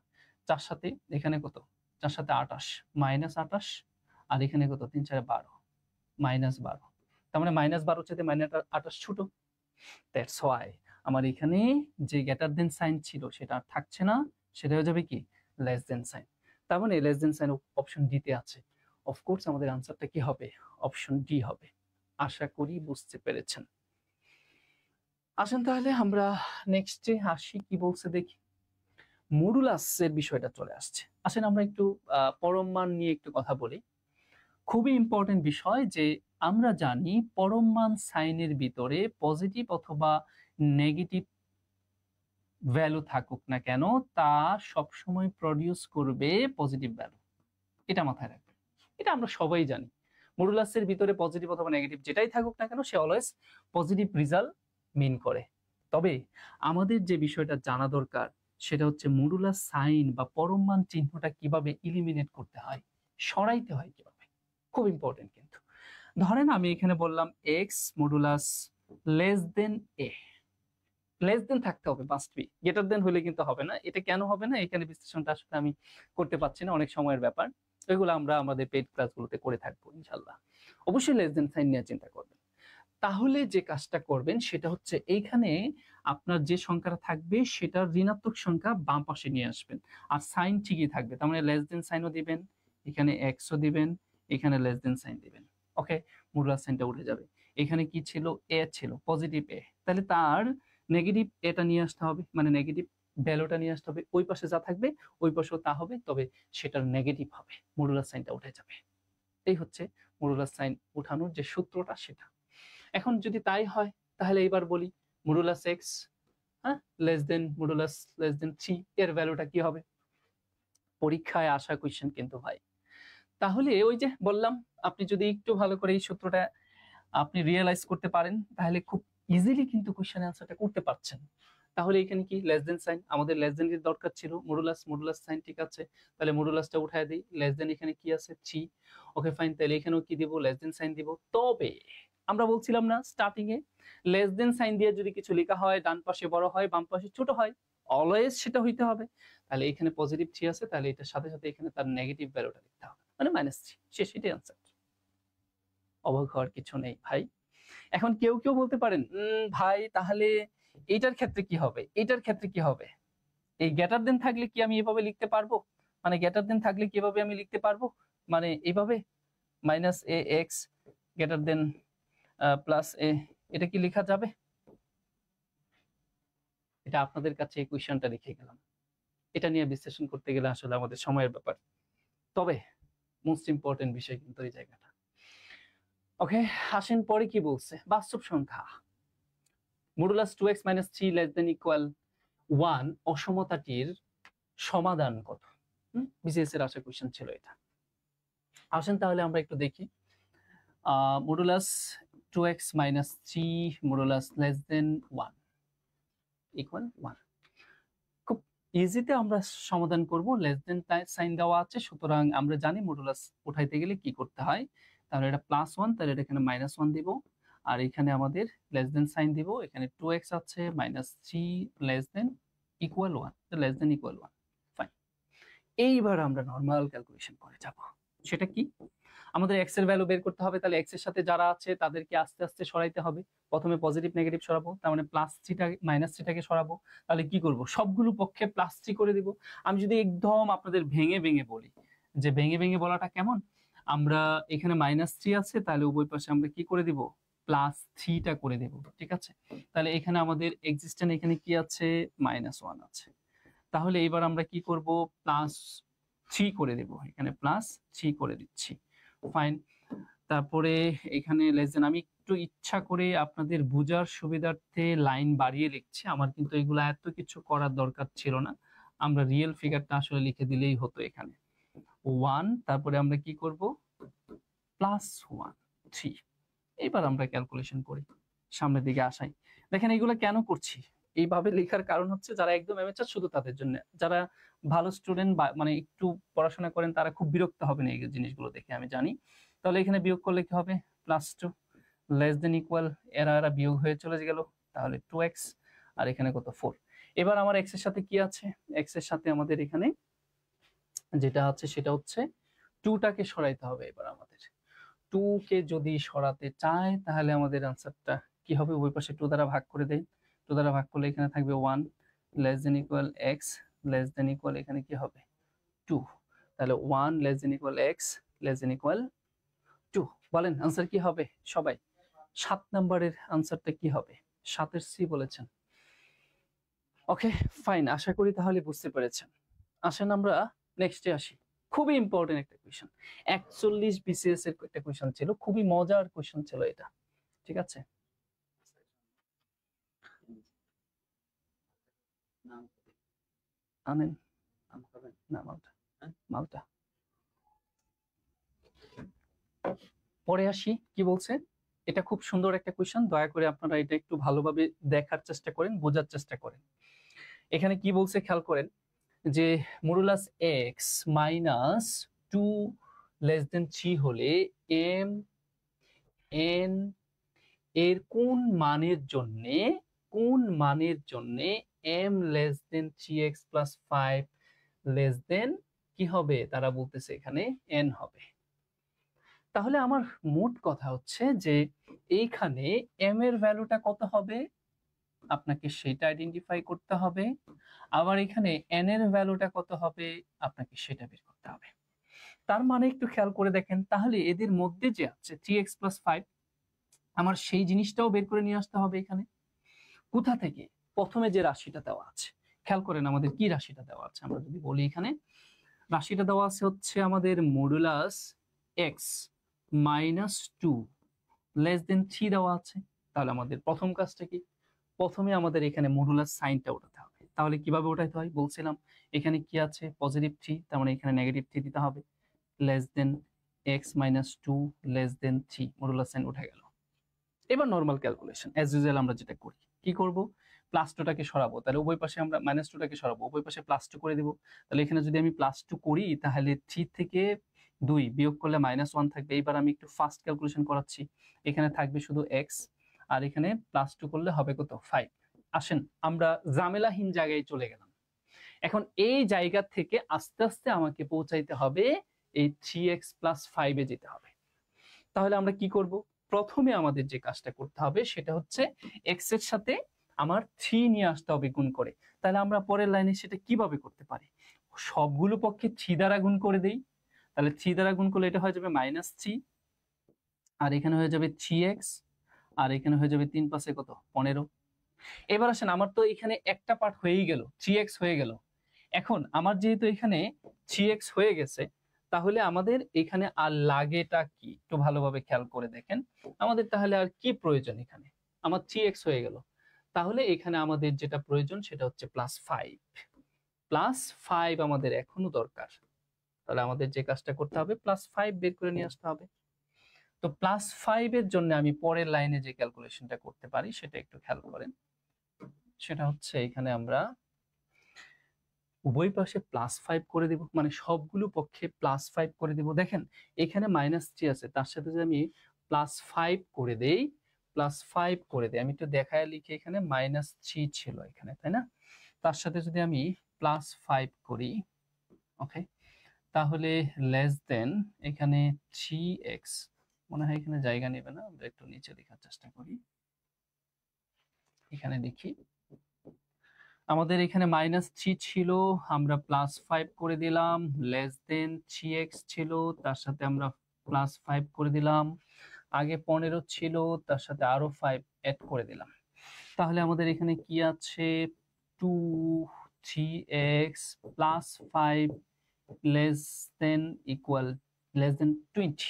Speaker 1: 4 সাথে এখানে কত, 4 সাথে 28 -28, আর এখানে কত 3 4 12 -12, তার মানে -12 চাইতে -28 ছোট। দ্যাটস হোয়াই আমার এখানে যে গ্রেটার দেন সাইন ছিল সেটা আর থাকছে না, সেটা হয়ে যাবে কি লেস দেন সাইন। তার মানে less than sign option D তে আছে। অফকোর্স আমাদের আনসারটা কি হবে, অপশন ডি হবে। আশা করি বুঝতে পেরেছেন। আসেন তাহলে আমরা নেক্সটে আসি, কি বলছে দেখি। মডুলাসের বিষয়টা চলে আসছে। আসেন আমরা একটু পরম মান নিয়ে একটু কথা বলি। খুবই ইম্পর্টেন্ট বিষয় যে আমরা জানি পরম মান সাইনের ভিতরে পজিটিভ অথবা নেগেটিভ ভ্যালু থাকুক না কেন তা সবসময় প্রডিউস করবে পজিটিভ ভ্যালু, এটা মাথায় রাখবেন। এটা আমরা সবাই জানি, মডুলাসের ভিতরে পজিটিভ অথবা নেগেটিভ যেটাই থাকুক না কেন সে অলওয়েজ পজিটিভ রেজাল্ট মিন করে। তবে আমাদের যে বিষয়টা জানা দরকার সেটা হচ্ছে মডুলাস সাইন বা পরম মান চিহ্নটা কিভাবে ইলিমিনেট করতে হয়, সরাইতে হয় কিভাবে, খুব ইম্পর্টেন্ট। কিন্তু ধরেন আমি এখানে বললাম এক্স মডুলাস লেস দেন এ, লেস দেন থাকতে হবে, মাস্ট বি, গ্রেটার দেন হলে কিন্তু হবে না। এটা কেন হবে না এখানে বিশ্লেষণটা আসলে আমি করতে পারছি না, অনেক সময়ের ব্যাপার, ওইগুলো আমরা আমাদের পেইড ক্লাসগুলোতে করে থাকবো ইনশাল্লাহ। অবশ্যই লেস দেন সাইন নিয়ে চিন্তা করবেন। তাহলে যে কাজটা করবেন সেটা হচ্ছে এইখানে আপনার যে সংখ্যাটা থাকবে সেটার ঋণাত্মক সংখ্যা বাম পাশে নিয়ে আসবেন, আর সাইন ঠিকই থাকবে। তার মানে লেস দেন সাইনও দিবেন, এখানে এক্সও দিবেন, এখানে লেস দেন সাইন দিবেন। ওকে, মডুলাস সাইনটা উঠে যাবে। এখানে কি ছিল, এ ছিল, পজিটিভ এ, তাহলে তার নেগেটিভ এটা নিয়ে আসতে হবে, মানে নেগেটিভ ভ্যালুটা নিয়ে আসতে হবে। ওই পাশে যা থাকবে ওই পাশেও তা হবে, তবে সেটার নেগেটিভ হবে, মডুলাস সাইনটা উঠে যাবে। এই হচ্ছে মডুলাস সাইন উঠানোর যে সূত্রটা সেটা। এখন যদি তাই হয় তাহলে এবার বলি modulus x less than modulus less than 3 এর ভ্যালুটা কি হবে, পরীক্ষায় আসা কোয়েশ্চেন কিন্তু ভাই। তাহলে ওই যে বললাম, আপনি যদি একটু ভালো করে এই সূত্রটা আপনি রিয়েলাইজ করতে পারেন তাহলে খুব ইজিলি কিন্তু কোয়েশ্চেন অ্যান্সারটা করতে পারছেন। তাহলে এখানে কি লেস দেন সাইন, আমাদের লেস দেন এর দরকার ছিল, মডুলাস সাইন ঠিক আছে, তাহলে মডুলাসটা উঠায় দিই, লেস দেন এখানে কি আছে 3, ওকে ফাইন, তাহলে এখানেও কি দিব লেস দেন সাইন দিব। তবে আমরা বলছিলাম না স্টার্টিং এ লেস দেন সাইন দিয়ে যদি কিছু লেখা হয় ডান পাশে বড় হয় বাম পাশে ছোট হয়, অলওয়েজ সেটা হইতে হবে। তাহলে এখানে পজিটিভ 3 আছে, তাহলে এটার সাথে সাথে এখানে তার নেগেটিভ ভ্যালুটা লিখতে হবে, মানে -3, শেষ, এটাই আনসার। অবাক হওয়ার কিছু নেই ভাই। এখন কেউ কেউ বলতে পারেন ভাই তাহলে এইটার ক্ষেত্রে কি হবে, এইটার ক্ষেত্রে কি হবে, এই গ্রেটার দেন থাকলে কি আমি এভাবে লিখতে পারবো, মানে গ্রেটার দেন থাকলে কিভাবে আমি লিখতে পারবো, মানে এইভাবে -ax গ্রেটার দেন +a, এটা কি লেখা যাবে? এটা আপনাদের কাছে এই কোয়েশ্চেনটা রেখে গেলাম, এটা নিয়ে বিশ্লেষণ করতে গেলে আসলে আমাদের সময়ের ব্যাপার। তবে মোস্ট ইম্পর্টেন্ট বিষয় কিন্তু এই জায়গাটা। ওকে, আসেন পরে কি বলছে, বাস্তব সংখ্যা মডুলাস 2x - 3 ≤ 1 অসমতাটির সমাধান কত। বিসিএস এর আসা কোয়েশ্চেন ছিল এটা। আসেন তাহলে আমরা একটু দেখি মডুলাস 2x - 3 মডুলাস <1 = 1। খুব ইজিতে আমরা সমাধান করব, লেস দেন সাইন দেওয়া আছে, সুতরাং আমরা জানি মডুলাস উঠাইতে গেলে কি করতে হয়। তাহলে এটা +1, তাহলে এটা এখানে -1 দিব, আর এখানে আমাদের লেস দেন সাইন দিব, এখানে 2x আছে, -3 less than equal 1, less than equal 1। Fine, এইবার আমরা নরমাল ক্যালকুলেশন করে যাব। সেটা কি? আমাদের এক্স এর ভ্যালু বের করতে হবে, তাহলে এক্স এর সাথে যারা আছে তাদেরকে আস্তে আস্তে সরাইতে হবে। প্রথমে পজিটিভ নেগেটিভ সরাবো, তার মানে +3টা -3টাকে সরাবো। তাহলে কি করব, সবগুলো পক্ষে +3 করে দিব। আমি যদি একদম আপনাদের ভেঙে ভেঙে বলি, যে ভেঙে ভেঙে বলাটা কেমন, আমরা এখানে -3 আছে, তাহলে উভয় পাশে আমরা কি করে দিব, +3টা করে দেব। ঠিক আছে, তাহলে এখানে আমাদের এক্সিস্টেন্ট এখানে কি আছে, -1 আছে। তাহলে এবার আমরা কি করব, +3 করে দেব, এখানে +3 করে দিচ্ছি। ফাইন, তারপরে এখানে লেস দেন, আমি একটু ইচ্ছা করে আপনাদের বোঝার সুবিধার্থে লাইন বাড়িয়ে লিখছি, আমার কিন্তু এগুলো এত কিছু করার দরকার ছিল না, আমরা রিয়েল ফিগারটা আসলে লিখে দিলেই হতো। এখানে 1, তারপরে আমরা কি করব, +1 3। এইবার আমরা ক্যালকুলেশন করি, সামনের দিকে আসাই। দেখেন এগুলো কেন করছি, এইভাবে লেখার কারণ হচ্ছে যারা একদম অ্যামেচার শুধু তাদের জন্য, যারা ভালো স্টুডেন্ট বা মানে একটু পড়াশোনা করেন তারা খুব বিরক্ত হবেন এই জিনিসগুলো দেখে, আমি জানি। তাহলে এখানে বিয়োগ করলে কি হবে, +2 লেস দেন ইকুয়াল, এরা বিয়োগ হয়ে চলে গেল, তাহলে 2x, আর এখানে কত 4। এবার আমার x এর সাথে কি আছে, x এর সাথে আমাদের এখানে যেটা আছে সেটা হচ্ছে 2টাকে সরাইতে হবে। এবার আমাদের 2 কে যদি সরাতে চায় তাহলে আমাদের আনসারটা কি হবে, ওই পাশে 2 দ্বারা ভাগ করে দেই, 2 দ্বারা ভাগ করলে এখানে থাকবে 1 less than equal x less than equal, এখানে কি হবে 2, তাহলে 1 less than equal x less than equal 2। বলেন আনসার কি হবে সবাই, 7 নম্বরের আনসারটা কি হবে, 7 এর সি বলেছেন। ওকে ফাইন, আশা করি তাহলে বুঝতে পেরেছেন। আসেন আমরা নেক্সটে আসি, খুবই ইম্পর্টেন্ট একটা কোয়েশ্চেন, 41 বিসিএস এর একটা কোয়েশ্চেন ছিল, খুবই মজার কোয়েশ্চেন ছিল এটা। ঠিক আছে, আনেন না মালটা, মালটা পরে আসি। কি বলছে, এটা খুব সুন্দর একটা কোয়েশ্চেন, দয়া করে আপনারা এটা একটু ভালোভাবে দেখার চেষ্টা করেন, বোঝার চেষ্টা করেন। এখানে কি বলছে খেয়াল করেন, যে মডুলাস x -2 লেস দেন 3 হলে m n এর কোন মানের জন্যে m less than 3x + 5 less than কি হবে, তারা বলতেছে এখানে n হবে। তাহলে আমার মোট কথা হচ্ছে যে এইখানে m এর ভ্যালুটা কত হবে, আপনাকে সেটা আইডেন্টিফাই করতে হবে, আবার এখানে n এর ভ্যালুটা কত হবে আপনাকে সেটা বের করতে হবে। তার মানে একটু খেয়াল করে দেখেন, তাহলে এদের মধ্যে যে আছে 3x + 5, আমার সেই জিনিসটাও বের করে নিয়ে আসতে হবে এখানে। কোথা থেকে, প্রথমে যে রাশিটা দেওয়া আছে, খেয়াল করেন আমাদের কি রাশিটা দেওয়া আছে, আমরা যদি বলি এখানে রাশিটা দেওয়া আছে হচ্ছে আমাদের মডুলাস x -2 লেস দেন 3 দেওয়া আছে। তাহলে আমাদের প্রথম কাজটা কি, প্রথমে আমাদের এখানে মডুলাস সাইনটা ওঠাতে হবে। তাহলে কিভাবে ওঠাতে হয় বলছিলাম, এখানে কি আছে +3, তার মানে এখানে -3 দিতে হবে, less than x -2 less than 3, modulus sign উঠে গেল। এবার নরমাল ক্যালকুলেশন অ্যাজ ইউজুয়াল আমরা যেটা করি, কি করব, +2টাকে সরাবো, তাহলে উভয় পাশে আমরা -2টাকে সরাবো, উভয় পাশে +2 করে দিব। তাহলে এখানে যদি আমি +2 করি তাহলে 3 থেকে 2 বিয়োগ করলে -1 থাকবে। এইবার আমি একটু ফাস্ট ক্যালকুলেশন করাচ্ছি, এখানে থাকবে শুধু x, আর এখানে +2 করলে হবে কত 5। আসেন আমরা ঝামেলাহীন জায়গায় চলে গেলাম, এখন এই জায়গা থেকে আস্তে আস্তে আমাকে পৌঁছাইতে হবে এই 3x + 5 এ যেতে হবে। তাহলে আমরা কি করব, প্রথমে আমাদের যে কাজটা করতে হবে সেটা হচ্ছে x এর সাথে আমার 3 নিয়ে আসতে হবে গুণ করে। তাহলে আমরা পরের লাইনে সেটা কিভাবে করতে পারি, সবগুলো পক্ষে 3 দ্বারা গুণ করে দেই, তাহলে 3 দ্বারা গুণ করলে এটা হয়ে যাবে -3, আর এখানে হয়ে যাবে 3x, আর এখানে হয়ে যাবে 3 5 কত 15। এবার আসেন, আমার তো এখানে একটা পার্ট হয়েই গেল, 3x হয়ে গেল। এখন আমার যেহেতু এখানে 3x হয়ে গেছে, তাহলে আমাদের এখানে আর লাগেটা কি একটু ভালোভাবে খেয়াল করে দেখেন, আমাদের তাহলে আর কি প্রয়োজন, এখানে আমার 3x হয়ে গেল, তাহলে এখানে আমাদের যেটা প্রয়োজন সেটা হচ্ছে +5 আমাদের এখনো দরকার। তাহলে আমাদের যে কাজটা করতে হবে +5 বের করে নিয়ে আসতে হবে। তো +5 এর জন্য আমি পরের লাইনে যে ক্যালকুলেশনটা করতে পারি সেটা একটু খেয়াল করেন, সেটা হচ্ছে এখানে আমরা উভয় পাশে +5 করে দেব, মানে সবগুলো পক্ষে +5 করে দেব। দেখেন এখানে -3 আছে, তার সাথে যদি আমি +5 করে দেই, +5 করে দেই, আমি একটু দেখায় লিখি, এখানে -3 ছিল এখানে, তাই না? তার সাথে যদি আমি +5 করি, ওকে, তাহলে লেস দেন এখানে 3x, মনে হয় এখানে জায়গা নেবে না, আমরা একটু নিচে লেখার চেষ্টা করি। এখানে লিখি, আমাদের এখানে -3 ছিল, আমরা +5 করে দিলাম, লেস দেন 3x ছিল, তার সাথে আমরা +5 করে দিলাম, আগে 15 ছিল, তার সাথে আরো 5 অ্যাড করে দিলাম। তাহলে আমাদের এখানে কি আছে, 2 3x + 5 less than equal less দেন 20।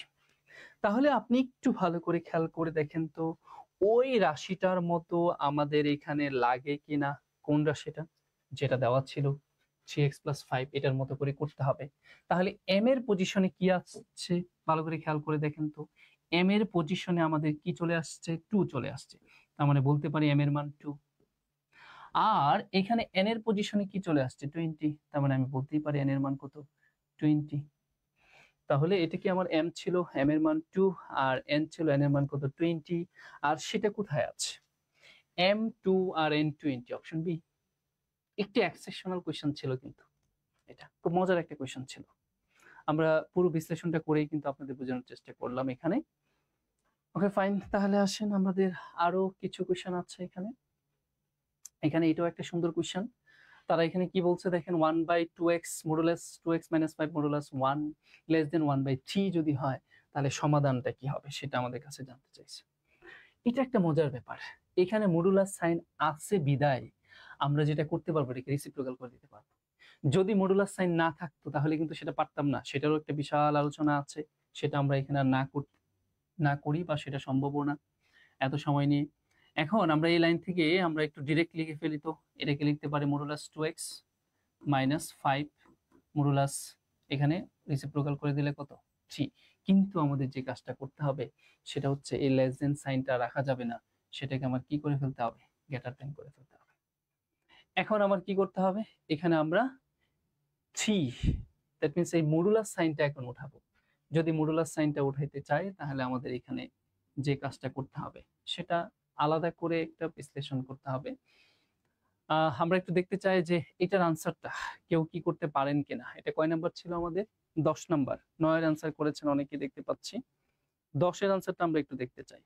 Speaker 1: তাহলে আপনি একটু ভালো করে খেয়াল করে দেখেন তো, ওই রাশিটার মতো আমাদের এখানে লাগে কিনা। কোন রাশিটা? যেটা দেওয়া ছিল 3x + 5, এটার মতো করে করতে হবে। তাহলে m এর পজিশনে কি আসছে, ভালো করে খেয়াল করে দেখেন তো। m এর পজিশনে আমাদের কি চলে আসছে, 2 চলে আসছে, তার মানে বলতে পারি m এর মান 2। আর এখানে n এর পজিশনে কি চলে আসছে, 20, তার মানে আমি বলতেই পারি n এর মান কত, 20। তাহলে এটা কি আমার m ছিল, m এর মান 2, আর n ছিল, n এর মান কত, 20। আর সেটা কোথায় আছে, m2 আর n20, অপশন বি। একটি এক্সেপশনাল কোয়েশ্চেন ছিল, কিন্তু এটা খুব মজার একটা কোয়েশ্চেন ছিল। আমরা পুরো বিশ্লেষণটা করেই কিন্তু আপনাদের বোঝানোর চেষ্টা করলাম এখানে। ওকে ফাইন, তাহলে আসেন আমাদের আরো কিছু কোয়েশ্চেন আছে এখানে। এখানে এটাও একটা সুন্দর কোয়েশ্চেন। তারা এখানে কি বলছে দেখেন, 1/2x modulus 2x - 5 modulus 1 less than 1/3 যদি হয়, তাহলে সমাধানটা কি হবে সেটা আমাদের কাছে জানতে চাইছে। এটা একটা মজার ব্যাপার। এখানে মডুলাস সাইন আছে বিদায় আমরা যেটা করতে পারবো, এটাকে রেসিপ্রোকাল করে দিতে পারবো। যদি মডুলাস সাইন না থাকতো তাহলে কিন্তু সেটা পারতাম না, সেটারও একটা বিশাল আলোচনা আছে, সেটা আমরা এখানে না করি, বা সেটা সম্ভবও না এত সময় নিয়ে। এখন আমরা এই লাইন থেকে আমরা একটু ডিরেক্ট লিখে ফেলি তো, এটাকে লিখতে পারি মডুলাস 2x - 5 মডুলাস, এখানে রেসিপ্রোকাল করে দিলে কত, 3। কিন্তু আমাদের যে কাজটা করতে হবে সেটা হচ্ছে এই লেস দেন সাইনটা রাখা যাবে না, সেটাকে আমার কি করে ফেলতে হবে, গ্রেটার দেন করে ফেলতে হবে। এখন আমার কি করতে হবে, এখানে আমরা 3, দ্যাট মিন্স এই মডুলাস সাইনটা এখন উঠাবো। যদি মডুলাস সাইনটা উঠাইতে চাই তাহলে আমাদের এখানে যে কাজটা করতে হবে সেটা আলাদা করে একটা বিশ্লেষণ করতে হবে। আমরা একটু দেখতে চাই যে এটার আনসারটা কেউ কি করতে পারেন কিনা। এটা কয় নাম্বার ছিল আমাদের, 10 নাম্বার। 9 এর আনসার করেছেন অনেকে দেখতে পাচ্ছি, 10 এর আনসারটা আমরা একটু দেখতে চাই।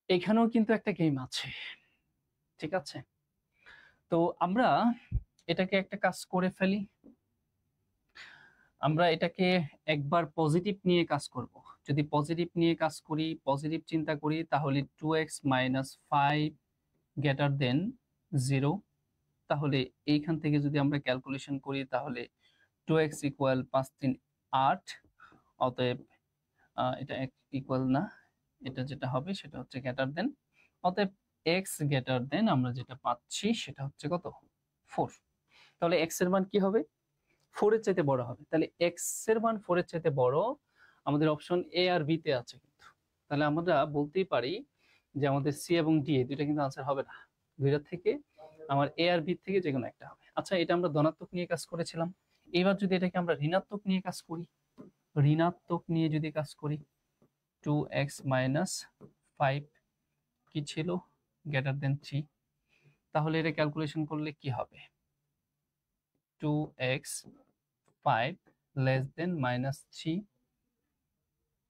Speaker 1: এখানেও কিন্তু একটা গেম আছে, ঠিক আছে? তো আমরা এটাকে একটা কাজ করে ফেলি, আমরা এটাকে একবার পজিটিভ নিয়ে কাজ করব। যদি পজিটিভ নিয়ে কাজ করি, পজিটিভ চিন্তা করি, তাহলে 2x - 5 গ্রেটার দেন 0। তাহলে এইখান থেকে যদি আমরা ক্যালকুলেশন করি তাহলে 2x ইকুয়াল 5 3 8, অতএব এটা ইকুয়াল না, এটা যেটা হবে সেটা হচ্ছে গ্রেটার দেন, অতএব x গ্রেটার দেন আমরা যেটা পাচ্ছি সেটা হচ্ছে কত, 4। তাহলে x এর মান কি হবে, 4 এর চাইতে বড় হবে। তাহলে x এর মান 4 এর চাইতে বড় আমাদের অপশন এ আর বি তে আছে কিন্তু। তাহলে আমরা বলতেই পারি যে আমাদের সি এবং ডি এই দুইটা কিন্তু আনসার হবে না, দুইটা থেকে আমার এ আর বি থেকে যে কোনো একটা হবে। আচ্ছা, এটা আমরা ধনাত্মক নিয়ে কাজ করেছিলাম, এবার যদি এটাকে আমরা ঋণাত্মক নিয়ে কাজ করি, ঋণাত্মক নিয়ে যদি কাজ করি, 2x - 5 কি ছিল, গ্রেটার দেন 3, তাহলে এটা ক্যালকুলেশন করলে কি হবে, 2x 5 লেস দেন -3।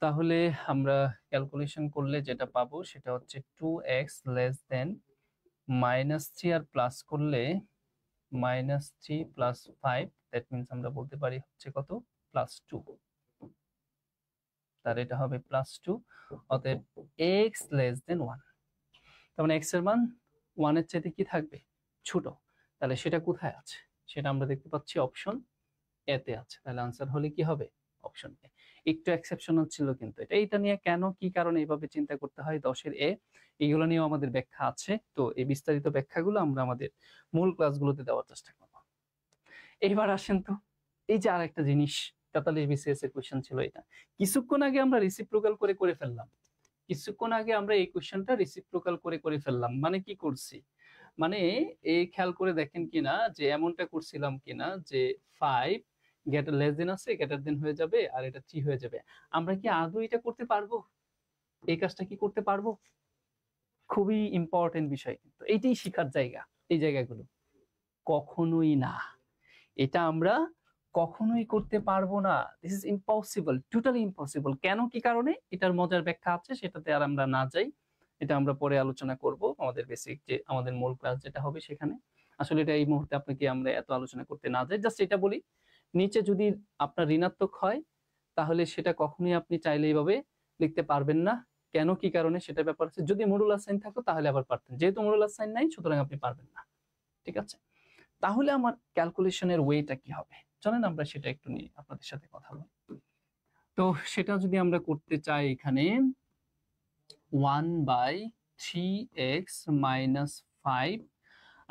Speaker 1: তাহলে আমরা ক্যালকুলেশন করলে যেটা পাবো সেটা হচ্ছে 2x লেস দেন -3, আর প্লাস করলে -3 + 5, দ্যাট মিন্স আমরা বলতে পারি হচ্ছে কত, +2। তার এটা হবে +2, অতএব x লেস দেন 1। তার মানে x এর মান 1 এর চাইতে কি থাকবে, ছোট। তাহলে সেটা কোথায় আছে, সেটা আমরা দেখতে পাচ্ছি অপশন এ তে আছে। তাহলে আনসার হলে কি হবে, অপশন এ। একটু এক্সেপশনাল ছিল কিন্তু এটা নিয়ে কেন কি কারণে এইভাবে চিন্তা করতে হয় 10 এর এ, এইগুলো নিয়েও আমাদের ব্যাখ্যা আছে। তো এই বিস্তারিত ব্যাখ্যাগুলো আমরা আমাদের মূল ক্লাসগুলোতে দেওয়ার চেষ্টা করব। এইবার আসেন তো এই যে আরেকটা জিনিস 43 বিসিএস এর কোশ্চেন ছিল এটা, কিছুক্ষণ আগে আমরা রেসিপ্রোকাল করে ফেললাম, কিছুক্ষণ আগে আমরা এই কোশ্চেনটা রেসিপ্রোকাল করে ফেললাম, মানে কি করছি, মানে এই খেয়াল করে দেখেন কিনা যে এমনটা করছিলাম কিনা যে 5 গ্রেটার লেস দেন আছে, গ্রেটার দেন হয়ে যাবে আর এটা 3 হয়ে যাবে। আমরা কি আদৌ এটা করতে পারবো? এই কাজটা কি করতে পারবো? খুবই ইম্পর্টেন্ট বিষয়, কিন্তু এইটাই শিখার জায়গা। এই জায়গাগুলো কখনোই না, এটা আমরা কখনোই করতে পারবো না। This is impossible, totally impossible. কেন, কি কারণে, এটার মজার ব্যাখ্যা আছে, সেটাতে আর আমরা না যাই, এটা আমরা পরে আলোচনা করব আমাদের বেসিক যে আমাদের মূল ক্লাস যেটা হবে সেখানে। আসলে এটা এই মুহূর্তে আপনাকে আমরা এত আলোচনা করতে না যাই, জাস্ট এটা বলি, নিচে যদি আপনার ঋণাত্মক হয় তাহলে সেটা কখনোই আপনি চাইলে এইভাবে লিখতে পারবেন না। কেন, কি কারণে, সেটা ব্যাপার আছে। যদি মডুলাস সাইন থাকতো তাহলে আবার পারতেন, যেহেতু মডুলাস সাইন নাই সুতরাং আপনি পারবেন না। ঠিক আছে, তাহলে আমার ক্যালকুলেশনের ওয়েটা কি হবে, চলেন আমরা সেটা একটু নিয়ে আপনাদের সাথে কথা বলি। তো সেটা যদি আমরা করতে চাই, এখানে 1/3x - 5,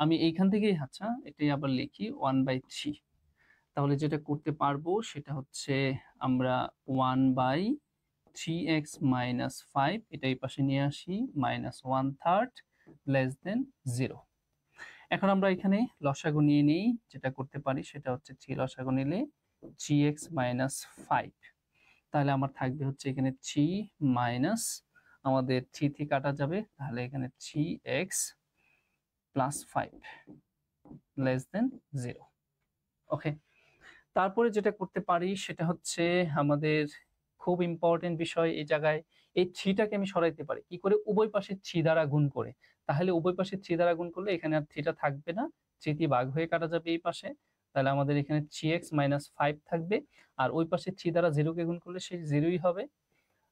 Speaker 1: আমি এইখান থেকেই, আচ্ছা এটাই আবার লিখি 1/3, তাহলে যেটা করতে পারবো সেটা হচ্ছে আমরা 1/3x - 5 এটা এই পাশে নিয়ে আসি, -1/3 <0। এখন আমরা এখানে লসাগু নিয়ে নেই, যেটা করতে পারি সেটা হচ্ছে 3 লসাগু নিলে 3x - 5, তাহলে আমার থাকবে হচ্ছে এখানে 3 মাইনাস, আমাদের 3 থেকে কাটা যাবে, তাহলে এখানে 3x + 5 <0। ওকে, তারপরে যেটা করতে পারি সেটা হচ্ছে আমাদের খুব ইম্পর্টেন্ট বিষয় এই জায়গায়, এই 3টাকে আমি সরাইতে পারি কি করে, উভয় পাশে 3 দ্বারা গুণ করে। তাহলে উভয় পাশে 3 দ্বারা গুণ করলে এখানে আর 3টা থাকবে না, 3 দিয়ে ভাগ হয়ে কাটা যাবে এই পাশে, তাহলে আমাদের এখানে 3x - 5 থাকবে, আর ওই পাশে 3 দ্বারা 0কে গুণ করলে সেই 0ই হবে।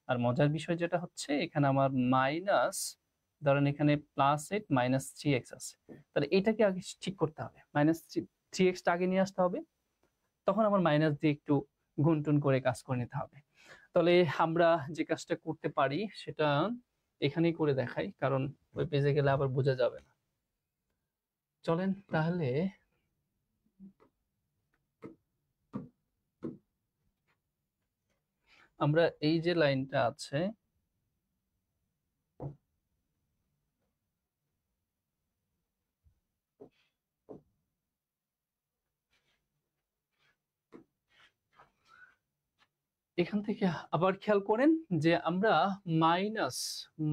Speaker 1: আর মজার বিষয় যেটা হচ্ছে এখানে আমার মাইনাস, ধরেন এখানে +8 - 3x আছে, তাহলে এটাকে আগে ঠিক করতে হবে, -3x টা আগে নিয়ে আসতে হবে, তখন আমার মাইনাস দিয়ে একটু গুণটুন করে কাজ করে নিতে হবে। তাহলে আমরা যে কাজটা করতে পারি সেটা এখানেই করে দেখাই, কারণ ওই পেজে গেলে আবার বোঝা যাবে না। চলেন তাহলে আমরা এই যে লাইনটা আছে, এখান থেকে আবার খেয়াল করেন যে আমরা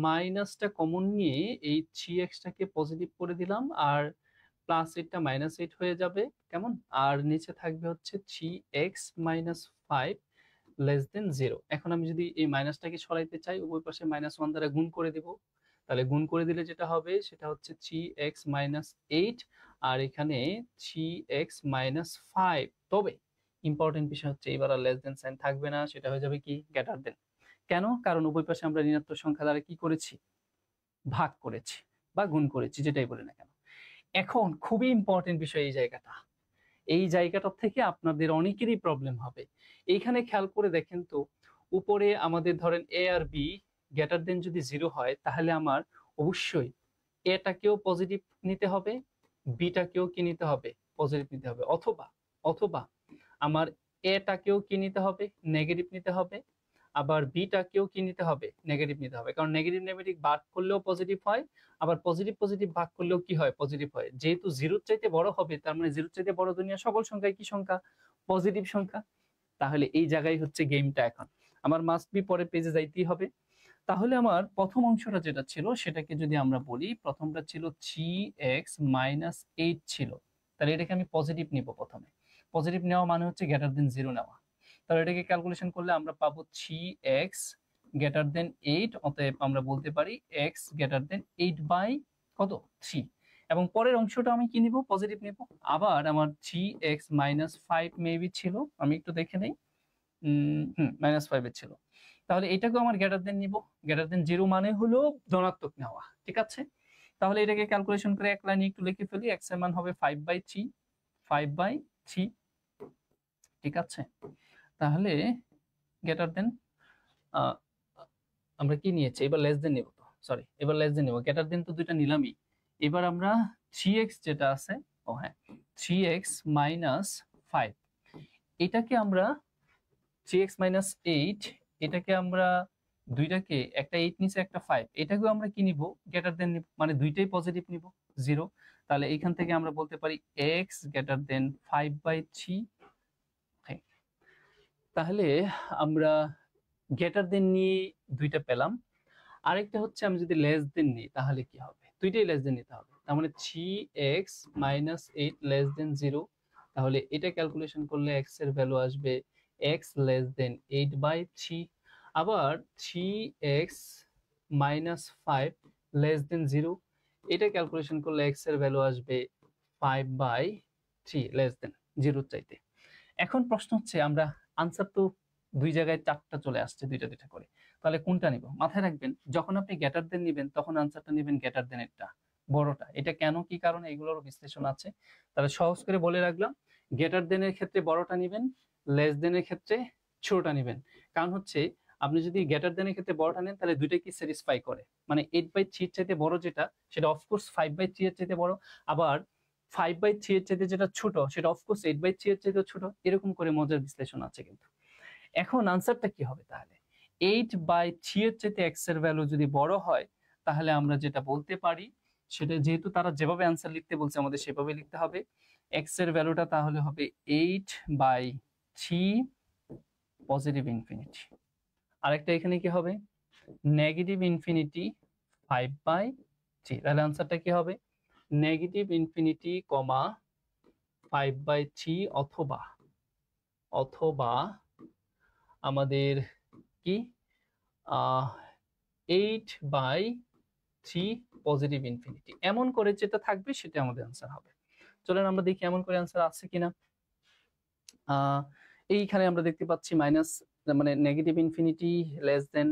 Speaker 1: মাইনাসটা কমন নিয়ে এই 3x টাকে পজিটিভ করে দিলাম, আর +8 টা -8 হয়ে যাবে, কেমন, আর নিচে থাকবে হচ্ছে 3x - 5 <0। এখন আমি যদি এই মাইনাসটাকে সরাইতে চাই, উভয় পাশে -1 দ্বারা গুণ করে দিব, তাহলে গুণ করে দিলে যেটা হবে সেটা হচ্ছে 3x - 8, আর এখানে 3x - 5। তবে ইম্পর্টেন্ট বিষয় হচ্ছে এবার আর লেস দেন সাইন থাকবে না, সেটা হয়ে যাবে কি গ্রেটার দেন। কেন, কারণ উভয় পাশে আমরা ঋণাত্মক সংখ্যা দ্বারা কি করেছি, ভাগ করেছি বা গুণ করেছি, যেটাই বলি না কেন। এখন খুবই ইম্পর্টেন্ট বিষয় এই জায়গাটা, এই জায়গাটা থেকে আপনাদের অনেকেরই প্রবলেম হবে। এইখানে খেয়াল করে দেখেন তো, উপরে আমাদের ধরেন a আর b গ্রেটার দেন যদি 0 হয়, তাহলে আমার অবশ্যই এটাকেও পজিটিভ নিতে হবে, বিটাকেও কি নিতে হবে, পজিটিভ নিতে হবে, অথবা অথবা আমার এটাকেও কি নিতে হবে, নেগেটিভ নিতে হবে, আবার বিটাকেও কি নিতে হবে, নেগেটিভ নিতে হবে, কারণ নেগেটিভ নেগেটিভ ভাগ করলেও পজিটিভ হয়, আবার পজিটিভ পজিটিভ ভাগ করলেও কি হয়, পজিটিভ হয়। যেহেতু 0 চাইতে বড় হবে, তার মানে 0 চাইতে বড় দুনিয়া সকল সংখ্যায় কি সংখ্যা, পজিটিভ সংখ্যা। তাহলে এই জায়গায় হচ্ছে গেমটা, এখন আমার মাস্ট বি পরের পেজে যাইতেই হবে। তাহলে আমার প্রথম অংশটা যেটা ছিল সেটাকে যদি আমরা বলি, প্রথমটা ছিল 3x - 8 ছিল, তাহলে এটাকে আমি পজিটিভ নিব। প্রথমে পজিটিভ নেওয়া মানে হচ্ছে গ্রেটার দেন 0 নেওয়া, তাহলে এটাকে ক্যালকুলেশন করলে আমরা পাবো 3x > 8, অতএব আমরা বলতে পারি x > 8 / কত, 3। এবং পরের অংশটা আমি কি নিব, পজিটিভ নিব। আবার আমার 3x - 5 মেবি ছিল, আমি একটু দেখে নেই, -5 এর ছিল, তাহলে এটাকেও আমার গ্রেটার দেন নিব। গ্রেটার দেন 0 মানে হলো ধনাত্মক নেওয়া, ঠিক আছে। তাহলে এটাকে ক্যালকুলেশন করে এক লাইনে একটু লিখে ফেলি, x এর মান হবে 5/3, 5/3, ঠিক আছে। তাহলে গ্রেটার দেন আমরা কি নিয়েছি, এবার লেস দেন নিব, সরি এবার লেস দেন নিব, গ্রেটার দেন তো দুইটা নিলামই। এবার আমরা 3x যেটা আছে, ও হ্যাঁ 3x - 5, এটাকে আমরা 3x মাইনাস 8, এটাকে আমরা দুইটাকে, একটা 8 নিচে একটা 5, এটাকেও আমরা কি নিব, গ্রেটার দেন নিব, মানে দুইটাই পজিটিভ নিব 0। তাহলে এইখান থেকে আমরা বলতে পারি x গ্রেটার দেন 5/3। তাহলে আমরা গ্রেটার দেন নিয়ে দুইটা পেলাম। আরেকটা হচ্ছে আমি যদি লেস দেন নিই তাহলে কি হবে, দুইটাই লেস দেন নিতে হবে, তার মানে 3x মাইনাস 8 লেস দেন 0। তাহলে এটা ক্যালকুলেশন করলে x এর ভ্যালু আসবে x লেস দেন 8/3। আবার 3x মাইনাস 5 লেস দেন 0, এটা ক্যালকুলেশন করলে x এর ভ্যালু আসবে 5/3 লেস দেন 0 চাইতে। এখন প্রশ্ন হচ্ছে আমরা আনসার তো দুই জায়গায় চারটা চলে আসছে, দুইটা দুইটা করে, তাহলে কোনটা নিব? মাথায় রাখবেন যখন আপনি গ্রেটার দেন নেবেন তখন আনসারটা নেবেন গ্রেটার দেন এরটা, বড়টা। এটা কেন, কি কারণে, এগুলোর বিশ্লেষণ আছে। তাহলে সহজ করে বলে রাখলাম, গ্রেটার দেন এর ক্ষেত্রে বড়টা নেবেন, লেস দেন এর ক্ষেত্রে ছোটটা নেবেন। কারণ হচ্ছে আপনি যদি গ্রেটার দেন এর ক্ষেত্রে বড়টা নেন তাহলে দুইটা কি স্যাটিসফাই করে, মানে 8/3 এর চাইতে বড় যেটা সেটা অফকোর্স 5/3 এর চাইতে বড়, আবার 5/3 এর চাইতে যেটা ছোট সেটা অফকোর্স 8/3 এর চাইতে ছোট, এরকম করে মজার বিশ্লেষণ আছে কিন্তু। এখন আনসারটা কি হবে তাহলে, 8/3 এর চাইতে x এর ভ্যালু যদি বড় হয় তাহলে আমরা যেটা বলতে পারি সেটা, যেহেতু তারা যেভাবে আনসার লিখতে বলছে আমাদের সেভাবে লিখতে হবে, x এর ভ্যালুটা তাহলে হবে 8/3 পজিটিভ ইনফিনিটি। আরেকটা এখানে কি হবে, নেগেটিভ ইনফিনিটি 5/3। তাহলে আনসারটা কি হবে, নেগেটিভ ইনফিনিটি কমা 5/3 অথবা অথবা আমাদের কি 8/3 পজিটিভ ইনফিনিটি, এমন করে যেটা থাকবে সেটা আমাদের আনসার হবে। চলেন আমরা দেখি এমন করে আনসার আছে কিনা। এইখানে আমরা দেখতে পাচ্ছি মাইনাস, মানে negative infinity less than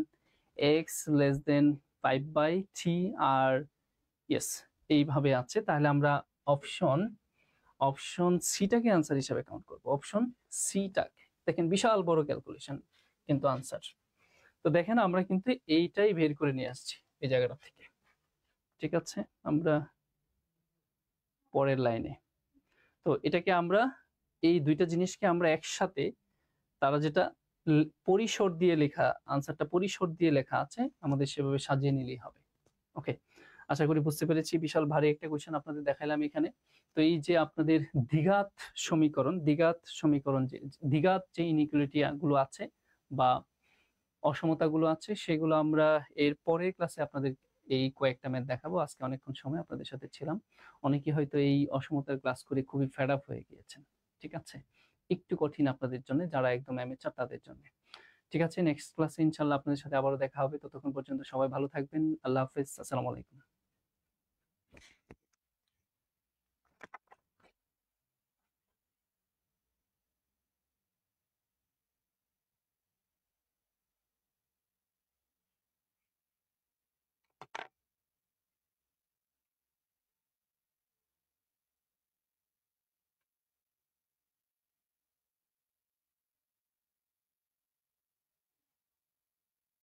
Speaker 1: x less than 5/3 আর ইয়েস এইভাবে আছে। তাহলে আমরা অপশন সিটাকে আনসার হিসেবে কাউন্ট করব, অপশন সিটাকে। দেখেন বিশাল বড় ক্যালকুলেশন কিন্তু আনসার। তো দেখেন আমরা কিন্তু এইটাই বের করে নিয়ে আসছি এই জায়গাটা থেকে। ঠিক আছে, আমরা পরের লাইনে, তো এটাকে আমরা এই দুইটা জিনিসকে আমরা একসাথে, তারা যেটা পরিসর দিয়ে লেখা, আনসারটা পরিসর দিয়ে লেখা আছে, আমাদের সেভাবে সাজিয়ে নিলেই হবে। ওকে, আশা করি বুঝতে পেরেছি। বিশাল ভারী একটা কোশ্চেন আপনাদের দেখাইলাম এখানে। তো এই যে আপনাদের দ্বিঘাত সমীকরণ যে দ্বিঘাত যে ইনইকুয়ালিটি গুলো আছে বা অসমতাগুলো আছে সেগুলো আমরা এর পরের ক্লাসে আপনাদের এই কয়েকটা ম্যাথ দেখাবো। আজকে অনেকক্ষণ সময় আপনাদের সাথে ছিলাম, অনেকে হয়তো এই অসমতার ক্লাস করে খুবই ফেড আপ হয়ে গিয়েছেন। ঠিক আছে, একটু কঠিন আপনাদের জন্য, যারা একদম অ্যামেচার তাদের জন্য। ঠিক আছে, নেক্সট ক্লাসে ইনশাল্লাহ আপনাদের সাথে আবারও দেখা হবে। ততক্ষণ পর্যন্ত সবাই ভালো থাকবেন। আল্লাহ হাফেজ, আসসালামু আলাইকুম।